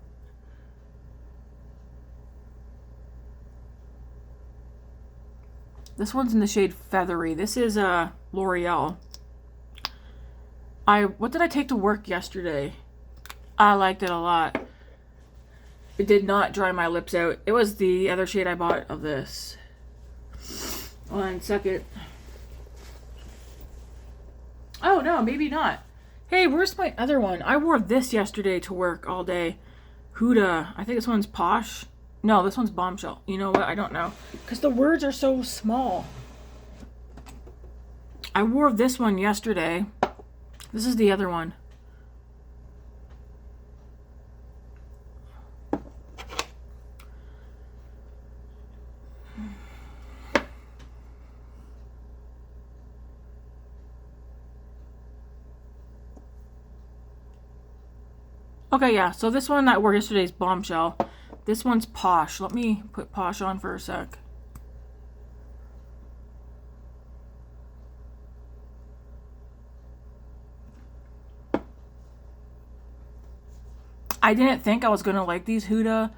This one's in the shade Feathery. This is L'Oreal. What did I take to work yesterday? I liked it a lot. It did not dry my lips out. It was the other shade I bought of this. 1 second. Oh, no, maybe not. Hey, where's my other one? I wore this yesterday to work all day. Huda. I think this one's Posh. No, this one's Bombshell. You know what? I don't know. Because the words are so small. I wore this one yesterday. This is the other one. Okay, yeah. So this one that I wore yesterday is Bombshell. This one's Posh. Let me put Posh on for a sec. I didn't think I was going to like these Huda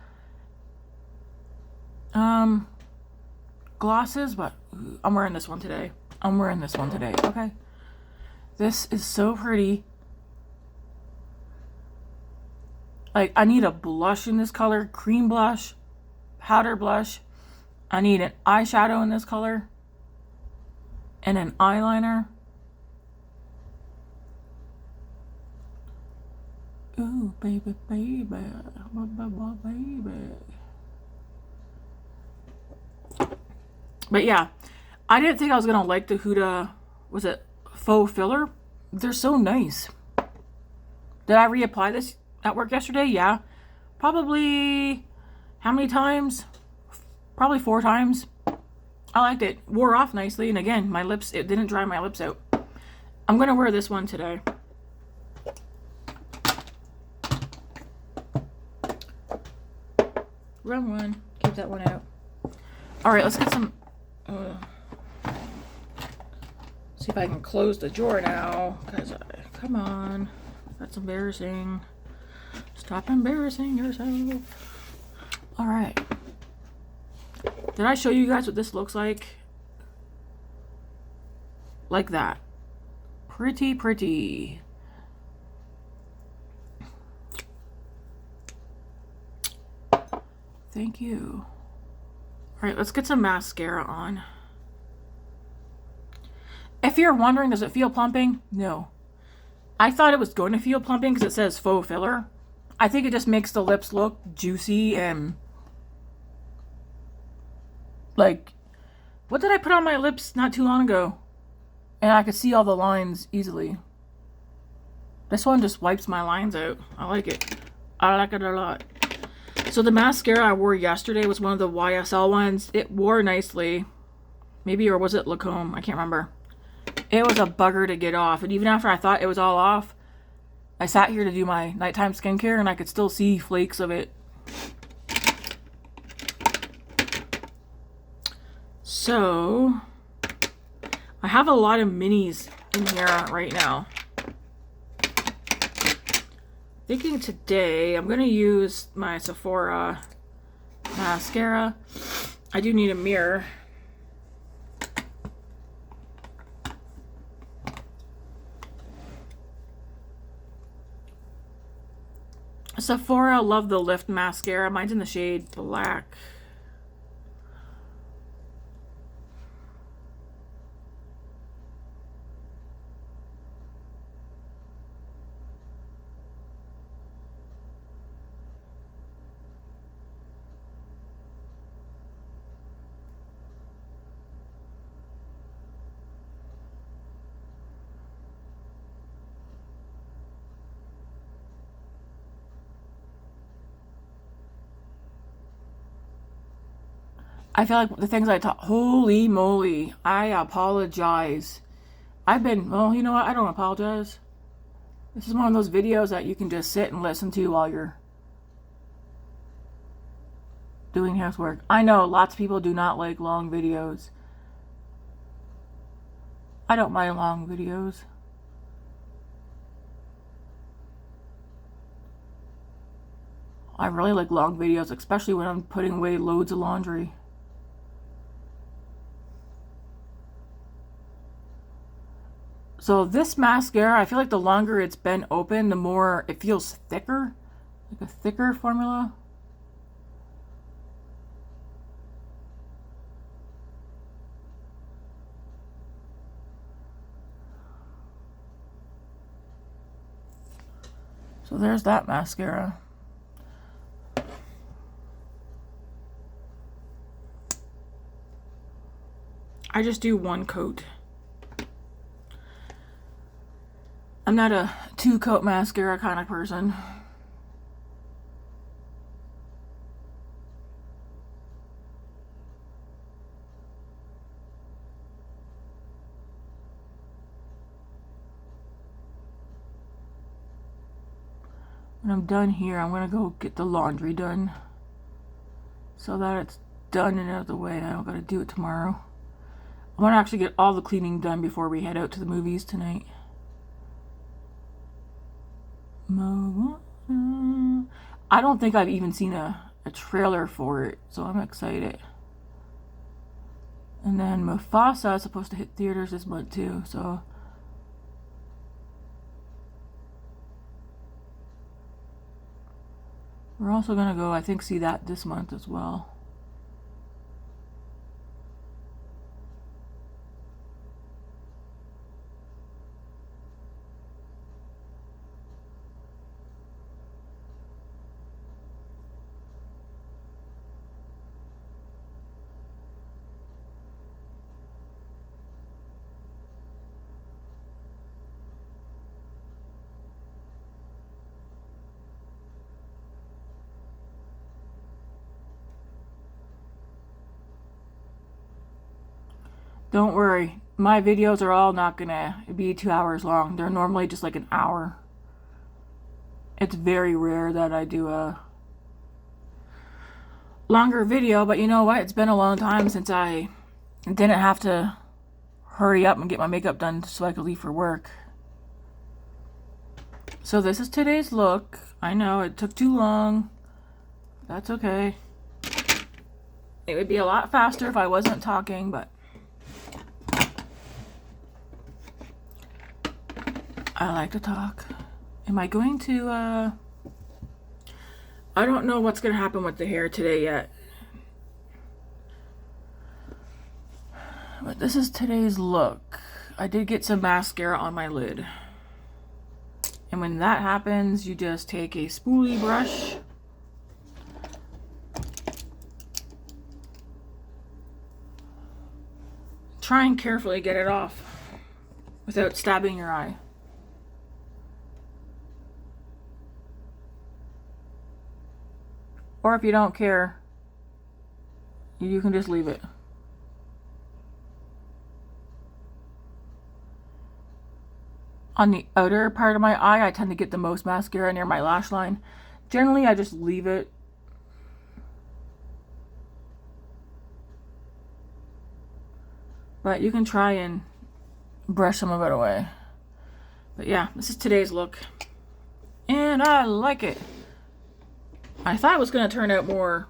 glosses, but I'm wearing this one today. Okay. This is so pretty. Like, I need a blush in this color, cream blush, powder blush. I need an eyeshadow in this color, and an eyeliner. Ooh, baby, baby, baby. But yeah, I didn't think I was gonna like the Huda, was it faux filler? They're so nice. Did I reapply this at work yesterday? Yeah. Probably, how many times? Probably 4 times. I liked it. Wore off nicely. And again, my lips, it didn't dry my lips out. I'm going to wear this one today. Wrong one. Keep that one out. Alright, let's get some... see if I can close the drawer now. Because, come on. That's embarrassing. Stop embarrassing yourself. Alright. Did I show you guys what this looks like? Like that. Pretty, pretty. Thank you. Alright, let's get some mascara on. If you're wondering, does it feel plumping? No. I thought it was going to feel plumping because it says faux filler. I think it just makes the lips look juicy and... like... what did I put on my lips not too long ago? And I could see all the lines easily. This one just wipes my lines out. I like it. I like it a lot. So the mascara I wore yesterday was one of the YSL ones. It wore nicely. Maybe, or was it Lacombe? I can't remember. It was a bugger to get off. And even after I thought it was all off, I sat here to do my nighttime skincare and I could still see flakes of it. So, I have a lot of minis in here right now. Thinking today I'm going to use my Sephora mascara. I do need a mirror. Sephora Love the Lift mascara. Mine's in the shade black. I feel like the things I talk, holy moly, I apologize. Well, you know what? I don't apologize. This is one of those videos that you can just sit and listen to while you're doing housework. I know lots of people do not like long videos. I don't mind long videos. I really like long videos, especially when I'm putting away loads of laundry. So this mascara, I feel like the longer it's been open, the more it feels thicker. Like a thicker formula. So there's that mascara. I just do one coat. I'm not a 2-coat mascara kind of person. When I'm done here, I'm going to go get the laundry done so that it's done and out of the way and I don't got to do it tomorrow. I want to actually get all the cleaning done before we head out to the movies tonight. I don't think I've even seen a trailer for it, so I'm excited. And then Mufasa is supposed to hit theaters this month too, so we're also gonna go, I think, see that this month as well. Don't worry, my videos are all not gonna be 2 hours long. They're normally just like an hour. It's very rare that I do a longer video, but you know what? It's been a long time since I didn't have to hurry up and get my makeup done so I could leave for work. So this is today's look. I know it took too long. That's okay. It would be a lot faster if I wasn't talking, but I like to talk. Am I going to, I don't know what's going to happen with the hair today yet. But this is today's look. I did get some mascara on my lid. And when that happens, you just take a spoolie brush. Try and carefully get it off. without stabbing your eye. Or if you don't care, you can just leave it. On the outer part of my eye, I tend to get the most mascara near my lash line. Generally, I just leave it. But you can try and brush some of it away. But yeah, this is today's look. And I like it. I thought it was going to turn out more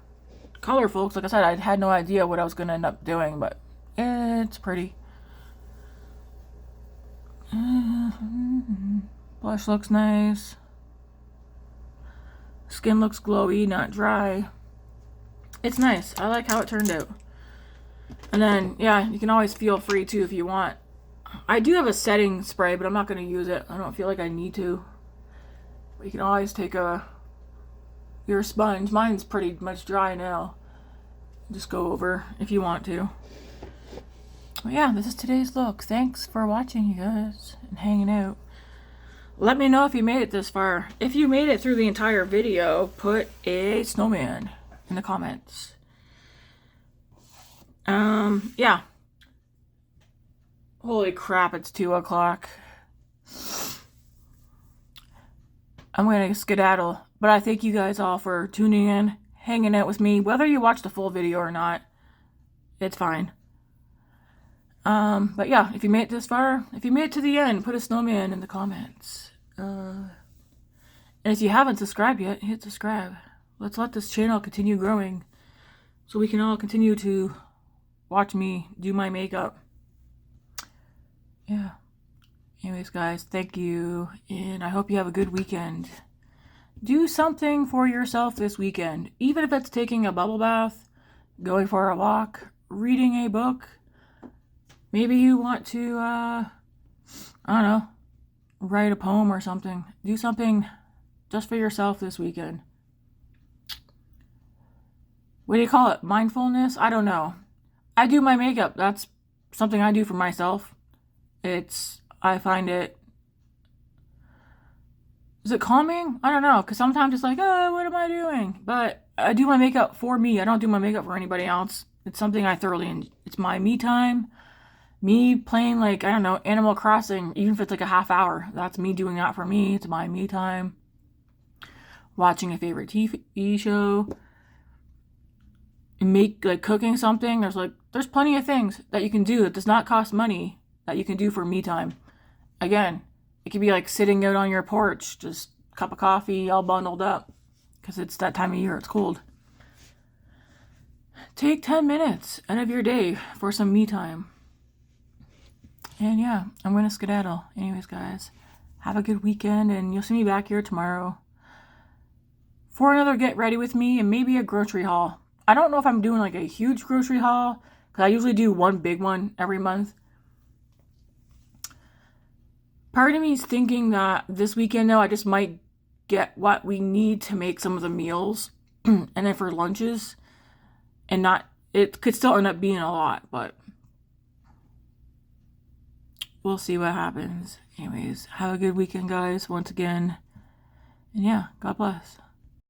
colorful, because like I said, I had no idea what I was going to end up doing, but it's pretty. Blush looks nice. Skin looks glowy, not dry. It's nice. I like how it turned out. And then, yeah, you can always feel free too if you want. I do have a setting spray, but I'm not going to use it. I don't feel like I need to. But you can always take your sponge. Mine's pretty much dry now. Just go over if you want to. But yeah, this is today's look. Thanks for watching, you guys, and hanging out. Let me know if you made it this far. If you made it through the entire video, put a snowman in the comments. Yeah. Holy crap, it's 2 o'clock. I'm gonna skedaddle, but I thank you guys all for tuning in, hanging out with me. Whether you watch the full video or not, it's fine. But yeah, if you made it this far, if you made it to the end, put a snowman in the comments. And if you haven't subscribed yet, hit subscribe. Let's let this channel continue growing so we can all continue to watch me do my makeup. Yeah. Anyways, guys, thank you, and I hope you have a good weekend. Do something for yourself this weekend, even if it's taking a bubble bath, going for a walk, reading a book. Maybe you want to, I don't know, write a poem or something. Do something just for yourself this weekend. What do you call it? Mindfulness? I don't know. I do my makeup. That's something I do for myself. I find it, is it calming? I don't know, because sometimes it's like, oh, what am I doing? But I do my makeup for me. I don't do my makeup for anybody else. It's something I thoroughly enjoy. It's my me time. Me playing, like, I don't know, Animal Crossing, even if it's like a half hour. That's me doing that for me. It's my me time. Watching a favorite TV show. Cooking something. There's plenty of things that you can do that does not cost money that you can do for me time. Again, it could be like sitting out on your porch, just a cup of coffee, all bundled up, because it's that time of year, it's cold. Take 10 minutes out of your day for some me time. And yeah, I'm going to skedaddle. Anyways, guys, have a good weekend, and you'll see me back here tomorrow for another get ready with me and maybe a grocery haul. I don't know if I'm doing like a huge grocery haul, because I usually do one big one every month. Part of me is thinking that this weekend, though, I just might get what we need to make some of the meals. And then for lunches, and it could still end up being a lot, but we'll see what happens. Anyways, have a good weekend, guys, once again. And yeah, God bless.